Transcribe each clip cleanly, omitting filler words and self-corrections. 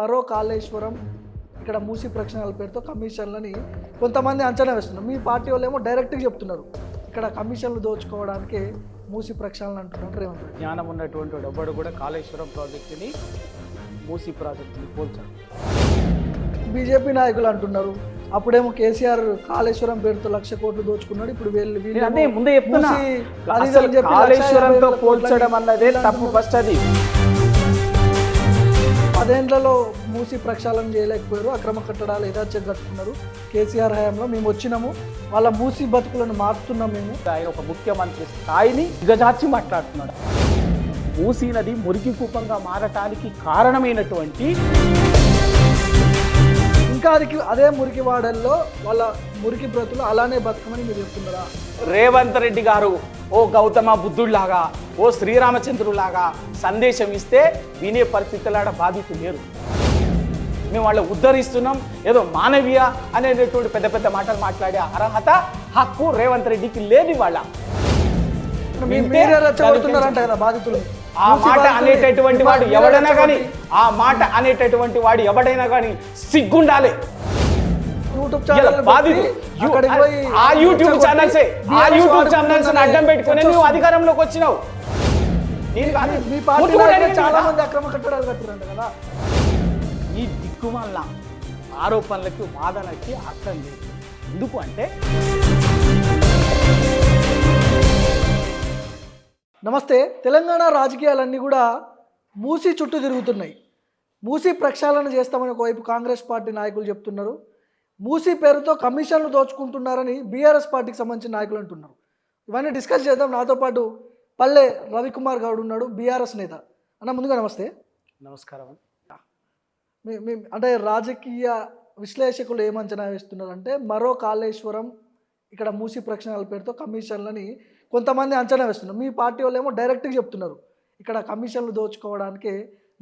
మరో కాళేశ్వరం ఇక్కడ మూసి ప్రక్షాళన పేరుతో కమిషన్లని కొంతమంది అంచనా వేస్తున్నారు. మీ పార్టీ వాళ్ళు ఏమో డైరెక్ట్గా చెప్తున్నారు ఇక్కడ కమిషన్లు దోచుకోవడానికి మూసి ప్రక్షాళన అంటున్నారు. రేవంత్ రెడ్డి జ్ఞానం ఉన్నటువంటి వాడు కూడా కాళేశ్వరం ప్రాజెక్టుని మూసి ప్రాజెక్టుని పోల్చారు. బీజేపీ నాయకులు అంటున్నారు అప్పుడేమో కేసీఆర్ కాళేశ్వరం పేరుతో 1,00,000 కోట్లు దోచుకున్నాడు, ఇప్పుడు అదే ముందే చెప్తున్నా, కాళేశ్వరంతో పోల్చడం అన్నదే తప్పు. ఫస్ట్ అది 10 ఏళ్లలో మూసి ప్రక్షాళన చేయలేకపోయారు, అక్రమ కట్టడాలు యథాచ్ఛగా కట్టుకున్నారు. కేసీఆర్ హయాంలో మేము వచ్చినాము, వాళ్ళ మూసి బతుకులను మార్చుతున్నాం మేము. ఆయన ఒక ముఖ్యమంత్రి స్థాయిని దిగజార్చి మాట్లాడుతున్నాడు. మూసీ నది మురికి కూపంగా మారటానికి కారణమైనటువంటి ఇంకా అదే మురికి వాడల్లో వాళ్ళ మురికి బ్రతులు అలానే బతకమని మీరు చెప్తున్నారా? రేవంత్ రెడ్డి గారు ఓ గౌతమ బుద్ధుడిలాగా, ఓ శ్రీరామచంద్రులాగా సందేశం ఇస్తే వినే పరిస్థితులాడ బాధితులు లేరు. మేము వాళ్ళు ఉద్ధరిస్తున్నాం, ఏదో మానవీయ అనేటువంటి పెద్ద పెద్ద మాటలు మాట్లాడే అర్హత, హక్కు రేవంత్ రెడ్డికి లేదు. వాళ్ళ ఆ మాట అనేటటువంటి వాడు ఎవడైనా కానీ, ఆ మాట అనేటటువంటి వాడు ఎవడైనా కానీ సిగ్గుండాలి. ఆ యూట్యూబ్ ఛానల్స్ అడ్డం పెట్టుకుని నువ్వు అధికారంలోకి వచ్చినావు. ఈ దిక్కుమల్ల ఆరోపణలకి వాదనకి అర్థం లేదు. ఎందుకు అంటే, నమస్తే, తెలంగాణ రాజకీయాలన్నీ కూడా మూసి చుట్టూ తిరుగుతున్నాయి. మూసి ప్రక్షాళన చేస్తామని ఒకవైపు కాంగ్రెస్ పార్టీ నాయకులు చెప్తున్నారు, మూసి పేరుతో కమిషన్లు దోచుకుంటున్నారని బీఆర్ఎస్ పార్టీకి సంబంధించిన నాయకులు అంటున్నారు. ఇవన్నీ డిస్కస్ చేద్దాం. నాతో పాటు పల్లె రవికుమార్ గౌడ్ ఉన్నాడు, బీఆర్ఎస్ నేత. అన్న ముందుగా నమస్తే. నమస్కారం. అంటే రాజకీయ విశ్లేషకులు ఏమంచనా వేస్తున్నారంటే మరో కాళేశ్వరం ఇక్కడ మూసి ప్రక్షాళన పేరుతో కమిషన్లని కొంతమంది అంచనా వేస్తున్నారు. మీ పార్టీ వాళ్ళు ఏమో డైరెక్ట్గా చెప్తున్నారు ఇక్కడ కమిషన్లు దోచుకోవడానికి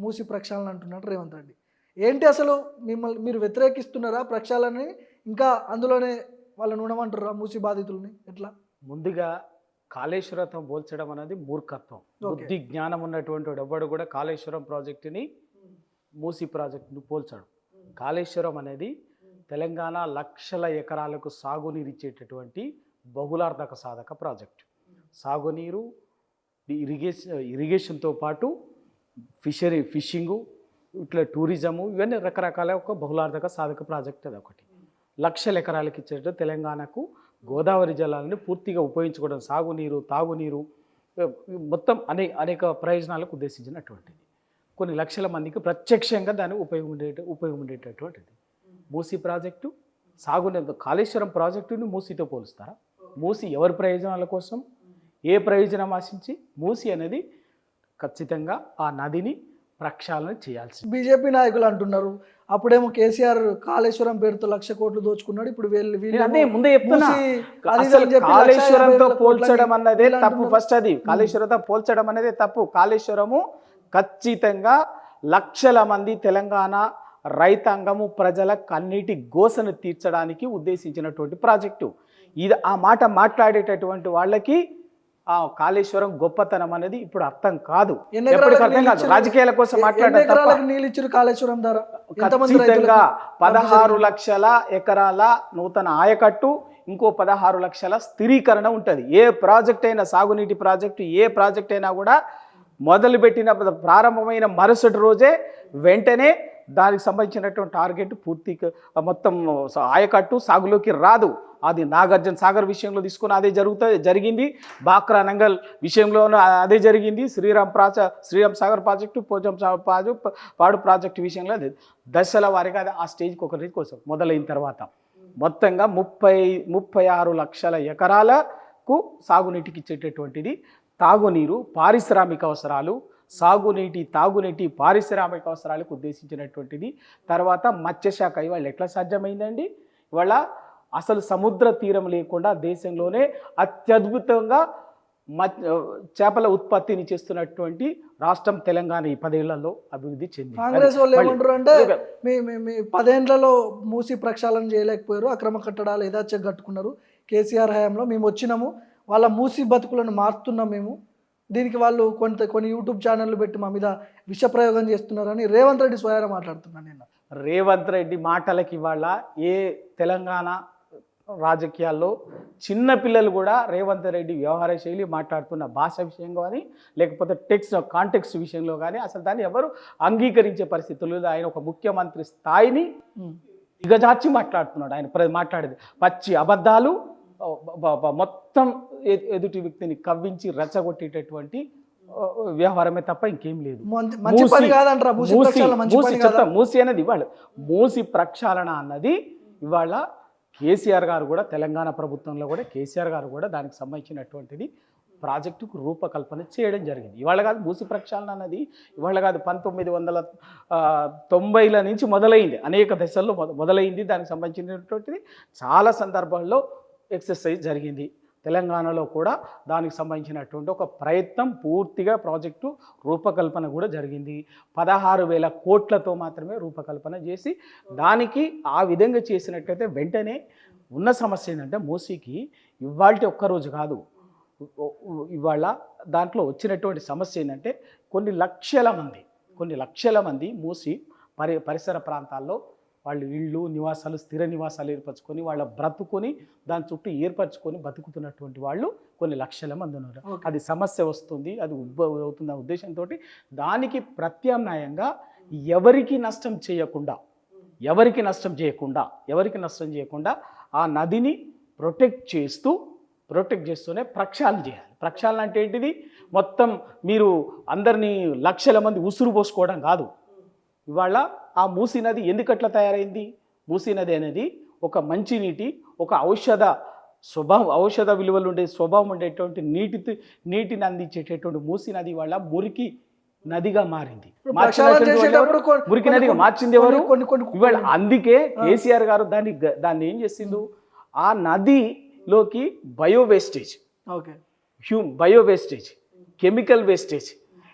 మూసి ప్రక్షాళన అంటున్నారు రేవంత్ రెడ్డి. ఏంటి అసలు మిమ్మల్ని మీరు వ్యతిరేకిస్తున్నారా ప్రక్షాళనని? ఇంకా అందులోనే వాళ్ళని ఉండమంటారా మూసి బాధితుల్ని? ఎట్లా? ముందుగా కాళేశ్వరంతో పోల్చడం అనేది మూర్ఖత్వం. బుద్ధి జ్ఞానం ఉన్నటువంటి వాడు కూడా కాళేశ్వరం ప్రాజెక్టుని మూసి ప్రాజెక్టుని పోల్చాడు. కాళేశ్వరం అనేది తెలంగాణ లక్షల ఎకరాలకు సాగునీరు ఇచ్చేటటువంటి బహుళార్థక సాధక ప్రాజెక్టు. సాగునీరు, ఇరిగేషన్తో పాటు ఫిషింగు, ఇట్లా టూరిజము, ఇవన్నీ రకరకాల ఒక బహుళార్థక సాధక ప్రాజెక్ట్. అది ఒకటి. లక్షల ఎకరాలకు ఇచ్చేట తెలంగాణకు గోదావరి జలాలను పూర్తిగా ఉపయోగించుకోవడం, సాగునీరు, తాగునీరు, మొత్తం అనేక ప్రయోజనాలకు ఉద్దేశించినటువంటిది. కొన్ని లక్షల మందికి ప్రత్యక్షంగా దాన్ని ఉపయోగం ఉండేటటువంటిది. మూసీ ప్రాజెక్టు, సాగునీరు, కాళేశ్వరం ప్రాజెక్టుని మూసీతో పోలుస్తారా? మూసీ ఎవరి ప్రయోజనాల కోసం, ఏ ప్రయోజనం ఆశించి? మూసీ అనేది ఖచ్చితంగా ఆ నదిని ప్రక్షాళన చేయాల్సి. బీజేపీ నాయకులు అంటున్నారు అప్పుడేమో కేసీఆర్ కాళేశ్వరం పేరుతో 1,00,000 కోట్లు దోచుకున్నాడు, ఇప్పుడు అదే ముందే చెప్తున్నా, కాళేశ్వరంతో పోల్చడం అన్నదే తప్పు. ఫస్ట్ అది కాళేశ్వరంతో పోల్చడం అనేది తప్పు. కాళేశ్వరము ఖచ్చితంగా లక్షల మంది తెలంగాణ రైతాంగము ప్రజల కన్నీటి గోసను తీర్చడానికి ఉద్దేశించినటువంటి ప్రాజెక్టు. ఇది ఆ మాట మాట్లాడేటటువంటి వాళ్ళకి ఆ కాళేశ్వరం గొప్పతనం అనేది ఇప్పుడు అర్థం కాదు, ఎప్పటికీ అర్థం కాదు. రాజకీయాల కోసం మాట్లాడారు. ఖచ్చితంగా 16 లక్షల ఎకరాల నూతన ఆయకట్టు, ఇంకో 16 లక్షల స్థిరీకరణ ఉంటుంది. ఏ ప్రాజెక్ట్ అయినా, సాగునీటి ప్రాజెక్టు ఏ ప్రాజెక్ట్ అయినా కూడా మొదలుపెట్టిన ప్రారంభమైన మరుసటి రోజే వెంటనే దానికి సంబంధించినటువంటి టార్గెట్ పూర్తిగా మొత్తం ఆయకట్టు సాగులోకి రాదు. అది నాగార్జున సాగర్ విషయంలో తీసుకుని అదే జరిగింది. బాక్రా నంగల్ విషయంలోనూ అదే జరిగింది. శ్రీరామ్ సాగర్ ప్రాజెక్టు, పోచం పాడు ప్రాజెక్టు విషయంలో అదే దశల వారిగా ఆ స్టేజ్కి ఒకరి కోసం మొదలైన తర్వాత మొత్తంగా 36 లక్షల ఎకరాలకు సాగునీటికి ఇచ్చేటటువంటిది. తాగునీరు, పారిశ్రామిక అవసరాలు, సాగునీటి, తాగునీటి, పారిశ్రామిక అవసరాలకు ఉద్దేశించినటువంటిది. తర్వాత మత్స్యశాఖ ఇవాళ ఎట్లా సాధ్యమైందండి? ఇవాళ అసలు సముద్ర తీరం లేకుండా దేశంలోనే అత్యద్భుతంగా చేపల ఉత్పత్తిని చేస్తున్నటువంటి రాష్ట్రం తెలంగాణ ఈ 10 ఏళ్లలో అభివృద్ధి చెందింది. కాంగ్రెస్ వాళ్ళు ఏమంటారు అంటే మీ 10 ఏళ్లలో మూసి ప్రక్షాళన చేయలేకపోయారు, అక్రమ కట్టడాలు యథాచ్ఛగా కట్టుకున్నారు. కేసీఆర్ హయాంలో మేము వచ్చినాము, వాళ్ళ మూసి బతుకులను మార్చుతున్నాం మేము. దీనికి వాళ్ళు కొన్ని యూట్యూబ్ ఛానళ్ళు పెట్టి మా మీద విష ప్రయోగం చేస్తున్నారని రేవంత్ రెడ్డి స్వయాన మాట్లాడుతున్నాను నేను. రేవంత్ రెడ్డి మాటలకి ఇవాళ ఏ తెలంగాణ రాజకీయాల్లో చిన్న పిల్లలు కూడా రేవంత్ రెడ్డి వ్యవహార శైలి మాట్లాడుతున్న భాష విషయంలో కానీ లేకపోతే కాంటెక్స్ట్ విషయంలో కానీ అసలు దాన్ని ఎవరు అంగీకరించే పరిస్థితులు లేదు. ఆయన ఒక ముఖ్యమంత్రి స్థాయిని దిగజార్చి మాట్లాడుతున్నాడు. ఆయన మాట్లాడేది పచ్చి అబద్ధాలు, మొత్తం ఎదుటి వ్యక్తిని కవ్వించి రెచ్చగొట్టేటటువంటి వ్యవహారమే తప్ప ఇంకేం లేదు. మూసి అనేది ఇవాళ మూసి ప్రక్షాళన అన్నది ఇవాళ కేసీఆర్ గారు కూడా తెలంగాణ ప్రభుత్వంలో కూడా కేసీఆర్ గారు కూడా దానికి సంబంధించినటువంటిది ప్రాజెక్టుకు రూపకల్పన చేయడం జరిగింది. ఇవాళ కాదు మూసి ప్రక్షాళన అన్నది, ఇవాళ కాదు 1990ల నుంచి మొదలైంది, అనేక దశల్లో మొదలైంది. దానికి సంబంధించినటువంటిది చాలా సందర్భాల్లో ఎక్సర్సైజ్ జరిగింది. తెలంగాణలో కూడా దానికి సంబంధించినటువంటి ఒక ప్రయత్నం పూర్తిగా ప్రాజెక్టు రూపకల్పన కూడా జరిగింది. 16,000 కోట్లతో మాత్రమే రూపకల్పన చేసి దానికి ఆ విధంగా చేసినట్టయితే వెంటనే ఉన్న సమస్య ఏంటంటే మూసీకి ఇవాళ ఒక్కరోజు కాదు, ఇవాళ దాంట్లో వచ్చినటువంటి సమస్య ఏంటంటే కొన్ని లక్షల మంది మూసి పరిసర ప్రాంతాల్లో వాళ్ళు ఇళ్ళు నివాసాలు స్థిర నివాసాలు ఏర్పరచుకొని వాళ్ళ బ్రతుకొని దాని చుట్టూ ఏర్పరచుకొని బతుకుతున్నటువంటి వాళ్ళు కొన్ని లక్షల మంది ఉన్నారు. అది సమస్య వస్తుంది, అది అవుతున్న ఉద్దేశంతో దానికి ప్రత్యామ్నాయంగా ఎవరికి నష్టం చేయకుండా ఆ నదిని ప్రొటెక్ట్ చేస్తూనే ప్రక్షాళన చేయాలి. ప్రక్షాళన అంటే ఏంటిది? మొత్తం మీరు అందరినీ లక్షల మంది ఉసురు పోసుకోవడం కాదు. ఇవాళ ఆ మూసీ నది ఎందుకట్లా తయారైంది? మూసీ నది అనేది ఒక మంచినీటి, ఒక ఔషధ విలువలు ఉండే స్వభావం ఉండేటువంటి నీటిని అందించేటటువంటి మూసీ నది వల్ల మురికి నదిగా మారింది. మురికి నదిగా మార్చింది ఎవరు? ఇవాళ అందుకే కేసీఆర్ గారు దాన్ని ఏం చేసిండు, ఆ నదిలోకి బయో వేస్టేజ్, కెమికల్ వేస్టేజ్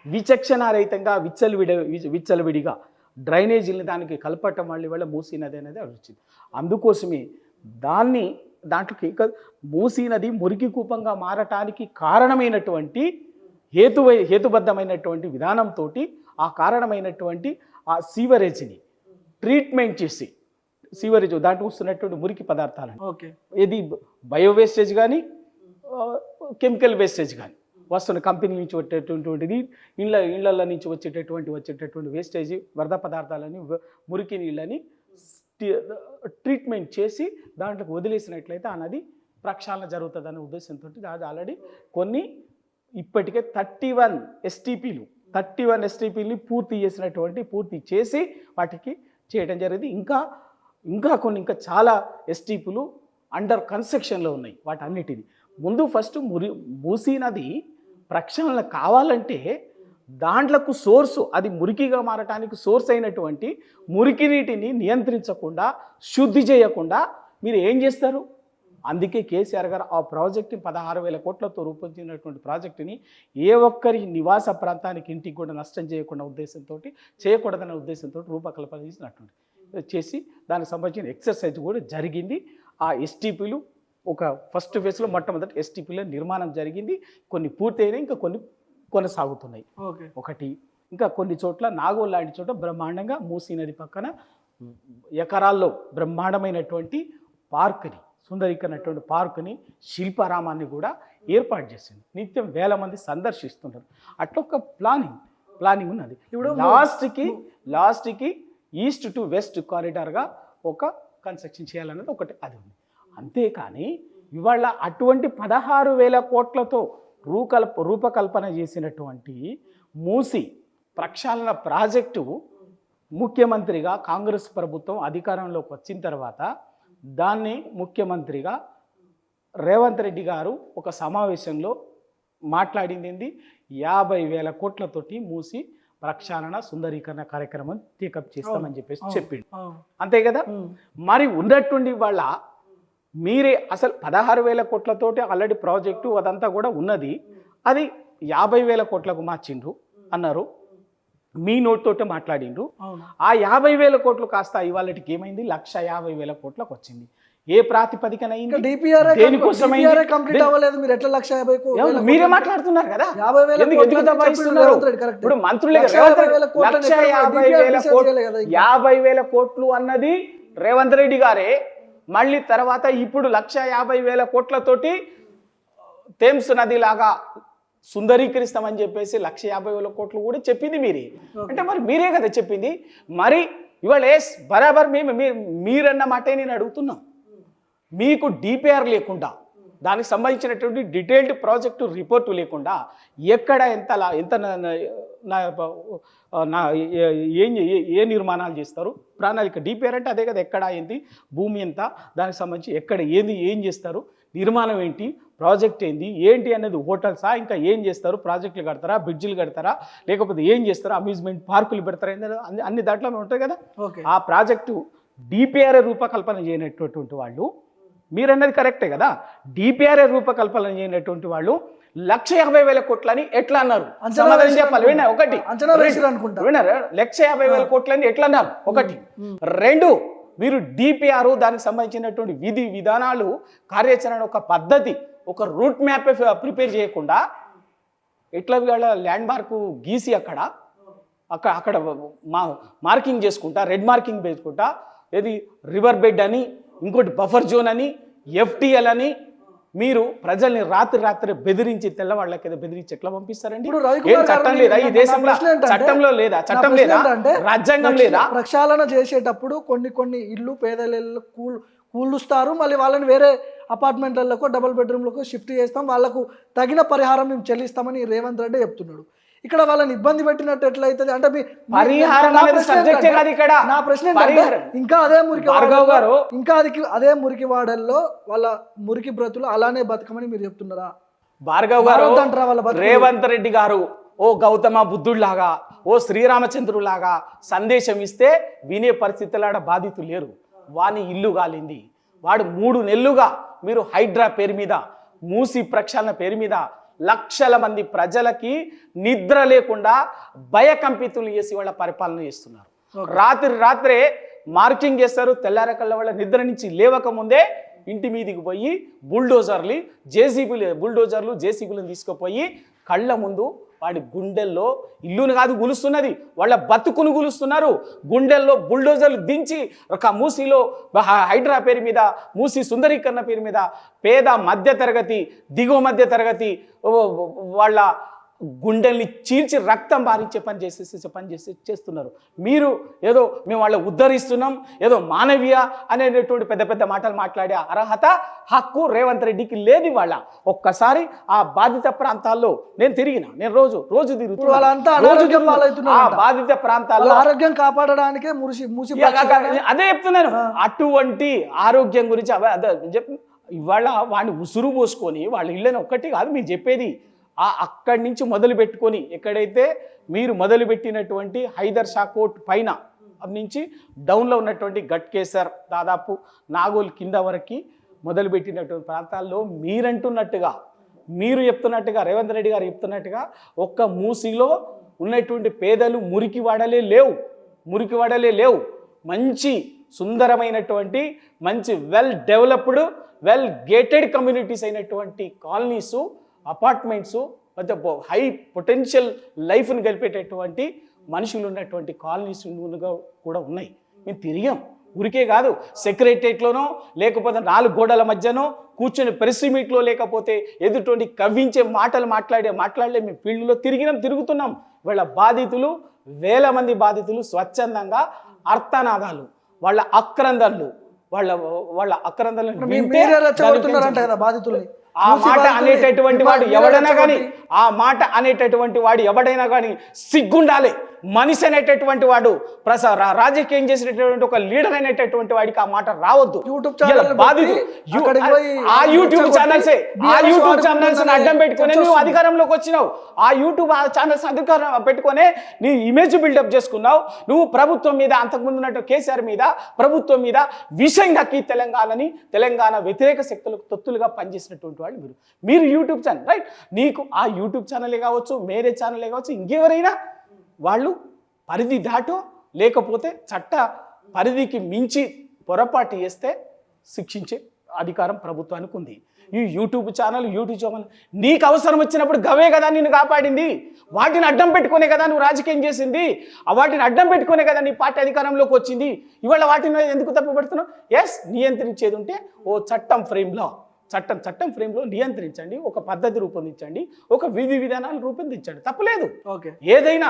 విచక్షణారహితంగా విచ్చలవిడిగా డ్రైనేజీని దానికి కలపటం వల్ల ఇవాళ మూసీ నది అనేది వచ్చింది. అందుకోసమే దాంట్లోకి మూసీ నది మురికి కూపంగా మారటానికి కారణమైనటువంటి హేతుబద్ధమైనటువంటి విధానంతో ఆ కారణమైనటువంటి ఆ సీవరేజ్ని ట్రీట్మెంట్ చేసి దాంట్లో వస్తున్నటువంటి మురికి పదార్థాలను ఏది బయో వేస్టేజ్ కానీ కెమికల్ వేస్టేజ్ కానీ వస్తున్న కంపెనీ నుంచి వచ్చేటటువంటిది ఇళ్ల నుంచి వచ్చేటటువంటి వేస్టేజ్ వ్యర్థ పదార్థాలని మురికి నీళ్ళని ట్రీట్మెంట్ చేసి దాంట్లోకి వదిలేసినట్లయితే ఆ నది ప్రక్షాళన జరుగుతుందనే ఉద్దేశంతో అది ఆల్రెడీ ఇప్పటికే 31 STPలు పూర్తి చేసి వాటికి చేయడం జరిగింది. ఇంకా చాలా STPలు అండర్ కన్స్ట్రక్షన్లో ఉన్నాయి. వాటన్నిటిది ముందు ఫస్ట్ మూసీ నది ప్రక్షాళన కావాలంటే దాంట్లకు సోర్సు, అది మురికిగా మారటానికి సోర్స్ అయినటువంటి మురికి నీటిని నియంత్రించకుండా, శుద్ధి చేయకుండా మీరు ఏం చేస్తారు? అందుకే కేసీఆర్ గారు ఆ ప్రాజెక్టుని 16,000 కోట్లతో రూపొందించినటువంటి ప్రాజెక్టుని ఏ ఒక్కరి నివాస ప్రాంతానికి ఇంటికి కూడా నష్టం చేయకూడదనే ఉద్దేశంతో రూపకల్పన చేసి దానికి సంబంధించిన ఎక్సర్సైజ్ కూడా జరిగింది. ఆ STPలు ఒక ఫస్ట్ ఫేజ్లో మొట్టమొదటి STPల నిర్మాణం జరిగింది. కొన్ని పూర్తయినాయి, ఇంకా కొన్ని కొనసాగుతున్నాయి. ఒకటి ఇంకా కొన్ని చోట్ల నాగోల్ లాంటి చోట బ్రహ్మాండంగా మూసీ నది పక్కన ఎకరాల్లో బ్రహ్మాండమైనటువంటి పార్క్ని, సుందరీకరణటువంటి పార్కుని, శిల్పారామాన్ని కూడా ఏర్పాటు చేసింది. నిత్యం వేల మంది సందర్శిస్తున్నారు. అట్లా ఒక ప్లానింగ్ ఉన్నది. ఇప్పుడు లాస్ట్కి ఈస్ట్ టు వెస్ట్ కారిడార్గా ఒక కన్స్ట్రక్షన్ చేయాలన్నది ఒకటి అది ఉంది. అంతేకాని ఇవాళ అటువంటి 16,000 కోట్లతో రూపకల్పన చేసినటువంటి మూసీ ప్రక్షాళన ప్రాజెక్టు ముఖ్యమంత్రిగా కాంగ్రెస్ ప్రభుత్వం అధికారంలోకి వచ్చిన తర్వాత దాన్ని ముఖ్యమంత్రిగా రేవంత్ రెడ్డి గారు ఒక సమావేశంలో మాట్లాడింది 50,000 కోట్లతోటి మూసి ప్రక్షాళన సుందరీకరణ కార్యక్రమం టేకప్ చేస్తామని చెప్పిండు. అంతే కదా? మరి ఉన్నట్టుండి వాళ్ళ మీరే అసలు 16,000 కోట్లతోటి ఆల్రెడీ ప్రాజెక్టు అదంతా కూడా ఉన్నది, అది 50,000 కోట్లకు మార్చిండ్రు అన్నారు. మీ నోటితోటే మాట్లాడిండ్రు. ఆ 50,000 కోట్లు కాస్త ఇవాళకి ఏమైంది? 150,000 కోట్లకు వచ్చింది. ఏ ప్రాతిపదికన అయింది? డిపిఆర్ దేనికోసమైంది? కంప్లీట్ అవ్వలేదు, మీరు ఎట్లా 1,50,000 మీరే మాట్లాడుతున్నారు కదా, 50,000 ఎందుకు దబాయిస్తున్నారు? ఇప్పుడు మంత్రులే 1,50,000 కోట్లు అన్నది రేవంత్ రెడ్డి గారే. మళ్ళీ తర్వాత ఇప్పుడు 1,50,000 కోట్లతోటి థేమ్స్ నది లాగా సుందరీకరిస్తామని చెప్పేసి 1,50,000 కోట్లు కూడా చెప్పింది మీరే. అంటే మరి మీరే కదా చెప్పింది. మరి ఇవాళ బరాబర్ మీరన్న మాటే నేను అడుగుతున్నాం. మీకు డిపిఆర్ లేకుండా, దానికి సంబంధించినటువంటి డీటెయిల్డ్ ప్రాజెక్టు రిపోర్టు లేకుండా ఎక్కడ ఏ నిర్మాణాలు చేస్తారు? ప్రణాళిక డిపిఆర్ అంటే అదే కదా, ఎక్కడ అయింది, భూమి ఎంత, దానికి సంబంధించి ఎక్కడ ఏం చేస్తారు, నిర్మాణం ఏంటి, ప్రాజెక్ట్ ఏంటి అనేది, హోటల్సా, ఇంకా ఏం చేస్తారు, ప్రాజెక్టులు కడతారా, బ్రిడ్జిలు కడతారా, లేకపోతే ఏం చేస్తారా, అమ్యూజ్మెంట్ పార్కులు పెడతారా, అన్ని దాంట్లో ఉంటాయి కదా. ఆ ప్రాజెక్టు డిపిఆర్ రూపకల్పన చేయనటువంటి వాళ్ళు, మీరన్నది కరెక్టే కదా, డిపిఆర్ రూపకల్పన చేయనటువంటి వాళ్ళు 1,50,000 కోట్లని ఎట్లా అన్నారు? సమాధానం చెప్పాలి. విన్నారు? ఒకటి 1,50,000 కోట్లని ఎట్లా అన్నారు? ఒకటి. రెండు, మీరు డిపిఆర్ దానికి సంబంధించినటువంటి విధి విధానాలు, కార్యాచరణ, ఒక పద్ధతి, ఒక రూట్ మ్యాప్ ప్రిపేర్ చేయకుండా ఎట్లా వీళ్ళ ల్యాండ్ మార్కు గీసి అక్కడ మార్కింగ్ చేసుకుంటా, రెడ్ మార్కింగ్ వేసుకుంటా, ఏది రివర్ బెడ్ అని, ఇంకోటి బఫర్ జోన్ అని, ఎఫ్టిఎల్ అని, మీరు ప్రజల్ని రాత్రి బెదిరించి, తెల్లవాళ్ళకి బెదిరించి ఎట్లా పంపిస్తారండి? ఏం చట్టం లేదా ఈ దేశంలో? చట్టంలో లేదా? చట్టం లేదా? రాజ్యాంగం లేదా? ప్రక్షాళన చేసేటప్పుడు కొన్ని ఇల్లు పేదల కూలుస్తారు, మళ్ళీ వాళ్ళని వేరే అపార్ట్మెంట్లకు, డబుల్ బెడ్రూమ్లకు షిఫ్ట్ చేస్తాం, వాళ్ళకు తగిన పరిహారం మేము చెల్లిస్తామని రేవంత్ రెడ్డి చెప్తున్నాడు. ఇక్కడ వాళ్ళని ఇబ్బంది పెట్టినట్టు ఎట్లయితుంది అంటే నా ప్రశ్న ఇంకా అదే మురికి వాడల్లో వాళ్ళ మురికి బ్రతులు అలానే బతకమని మీరు చెప్తున్నారా? భార్గవ్ గారు, రేవంత్ రెడ్డి గారు ఓ గౌతమ బుద్ధుడిలాగా, ఓ శ్రీరామచంద్రులాగా సందేశం ఇస్తే వినే పరిస్థితులాడ బాధితులు లేరు. వాని ఇల్లు కాలింది, వాడు 3 నెలలుగా మీరు హైడ్రా పేరు మీద, మూసి ప్రక్షాళన పేరు మీద లక్షల మంది ప్రజలకి నిద్ర లేకుండా భయకంపితులు చేసి వాళ్ళ పరిపాలన చేస్తున్నారు. రాత్రే మార్కింగ్ చేస్తారు, తెల్లారకల్లా వాళ్ళ నిద్ర నుంచి లేవక ముందే ఇంటి మీదికి పోయి బుల్డోజర్లు జేసీబీలను తీసుకుపోయి కళ్ళ ముందు వాడి గుండెల్లో, ఇల్లును కాదు గులుస్తున్నది, వాళ్ళ బతుకును గులుస్తున్నారు. గుండెల్లో బుల్డోజర్లు దించి ఒక మూసీలో హైడ్రా పేరు మీద, మూసీ సుందరీకరణ పేరు మీద పేద మధ్యతరగతి, దిగువ మధ్య తరగతి వాళ్ళ గుండెల్ని చీల్చి రక్తం బారించే పని చేస్తున్నారు. మీరు ఏదో మేము వాళ్ళ ఉద్ధరిస్తున్నాం, ఏదో మానవీయ అనేటువంటి పెద్ద మాటలు మాట్లాడే అర్హత, హక్కు రేవంత్ రెడ్డికి లేదు. వాళ్ళ ఒక్కసారి ఆ బాధిత ప్రాంతాల్లో నేను రోజు తిరుగుతున్నా. ఆ బాధిత ప్రాంతాల్లో ఆరోగ్యం కాపాడడానికే అదే చెప్తున్నాను. అటువంటి ఆరోగ్యం గురించి ఇవాళ వాడిని ఉసురు పోసుకొని వాళ్ళ ఇళ్ళని ఒక్కటి కాదు మీరు చెప్పేది, అక్కడి నుంచి మొదలు పెట్టుకొని ఎక్కడైతే మీరు మొదలుపెట్టినటువంటి హైదర్ షా కోట్ పైన నుంచి డౌన్లో ఉన్నటువంటి గట్కేసర్, దాదాపు నాగోల్ కింద వరకు మొదలుపెట్టినటువంటి ప్రాంతాల్లో మీరు చెప్తున్నట్టుగా రేవంత్ రెడ్డి గారు చెప్తున్నట్టుగా ఒక్క మూసీలో ఉన్నటువంటి పేదలు మురికి వాడలే లేవు. మంచి సుందరమైనటువంటి, మంచి well developed, well gated communities అయినటువంటి కాలనీసు, అపార్ట్మెంట్స్, హై పొటెన్షియల్ లైఫ్ని గడిపేటటువంటి మనుషులు ఉన్నటువంటి కాలనీస్ కూడా ఉన్నాయి. మేము తిరిగాం, ఊరికే కాదు, సెక్రటరియట్లోనో లేకపోతే 4 గోడల మధ్యనో కూర్చొని ప్రెస్ మీట్లో, లేకపోతే ఎదుటి కవ్వించే మాటలు మాట్లాడలే మేము ఫీల్డ్లో తిరుగుతున్నాం. వాళ్ళ బాధితులు, వేల మంది బాధితులు స్వచ్ఛందంగా అర్థనాదాలు, వాళ్ళ అక్రందనలు ఆ మాట అనేటటువంటి వాడు ఎవడైనా కానీ సిగ్గుండాలి. మనిషి అనేటటువంటి వాడు, రాజకీయం చేసినటువంటి ఒక లీడర్ అనేటటువంటి వాడికి ఆ మాట రావద్దు. ఆ యూట్యూబ్ ఛానల్స్ అడ్డం పెట్టుకుని నువ్వు అధికారంలోకి వచ్చినావు. ఆ యూట్యూబ్ ఛానల్స్ అధికారం పెట్టుకునే నీ ఇమేజ్ బిల్డప్ చేసుకున్నావు. నువ్వు ప్రభుత్వం మీద, అంతకుముందు ఉన్నట్టు కేసీఆర్ మీద, ప్రభుత్వం మీద విషయం దక్కి తెలంగాణ వ్యతిరేక శక్తులకు తొత్తులుగా పనిచేసినటువంటి వాళ్ళు మీరు యూట్యూబ్ ఛానల్, రైట్? నీకు ఆ యూట్యూబ్ ఛానలే కావచ్చు, మేరే ఛానలే కావచ్చు, ఇంకెవరైనా వాళ్ళు పరిధి దాటో లేకపోతే చట్ట పరిధికి మించి పొరపాటు చేస్తే శిక్షించే అధికారం ప్రభుత్వానికి ఉంది. ఈ యూట్యూబ్ ఛానల్ నీకు అవసరం వచ్చినప్పుడు గవే కదా నిన్ను కాపాడింది. వాటిని అడ్డం పెట్టుకునే కదా నువ్వు రాజకీయం చేసింది. వాటిని అడ్డం పెట్టుకునే కదా నీ పార్టీ అధికారంలోకి వచ్చింది. ఇవాళ వాటిని ఎందుకు తప్పుపడుతున్నావు? ఎస్, నియంత్రించేది ఉంటే ఓ చట్టం ఫ్రేమ్లో నియంత్రించండి, ఒక పద్ధతి రూపొందించండి, ఒక విధి విధానాలు రూపొందించండి, తప్పలేదు. ఓకే, ఏదైనా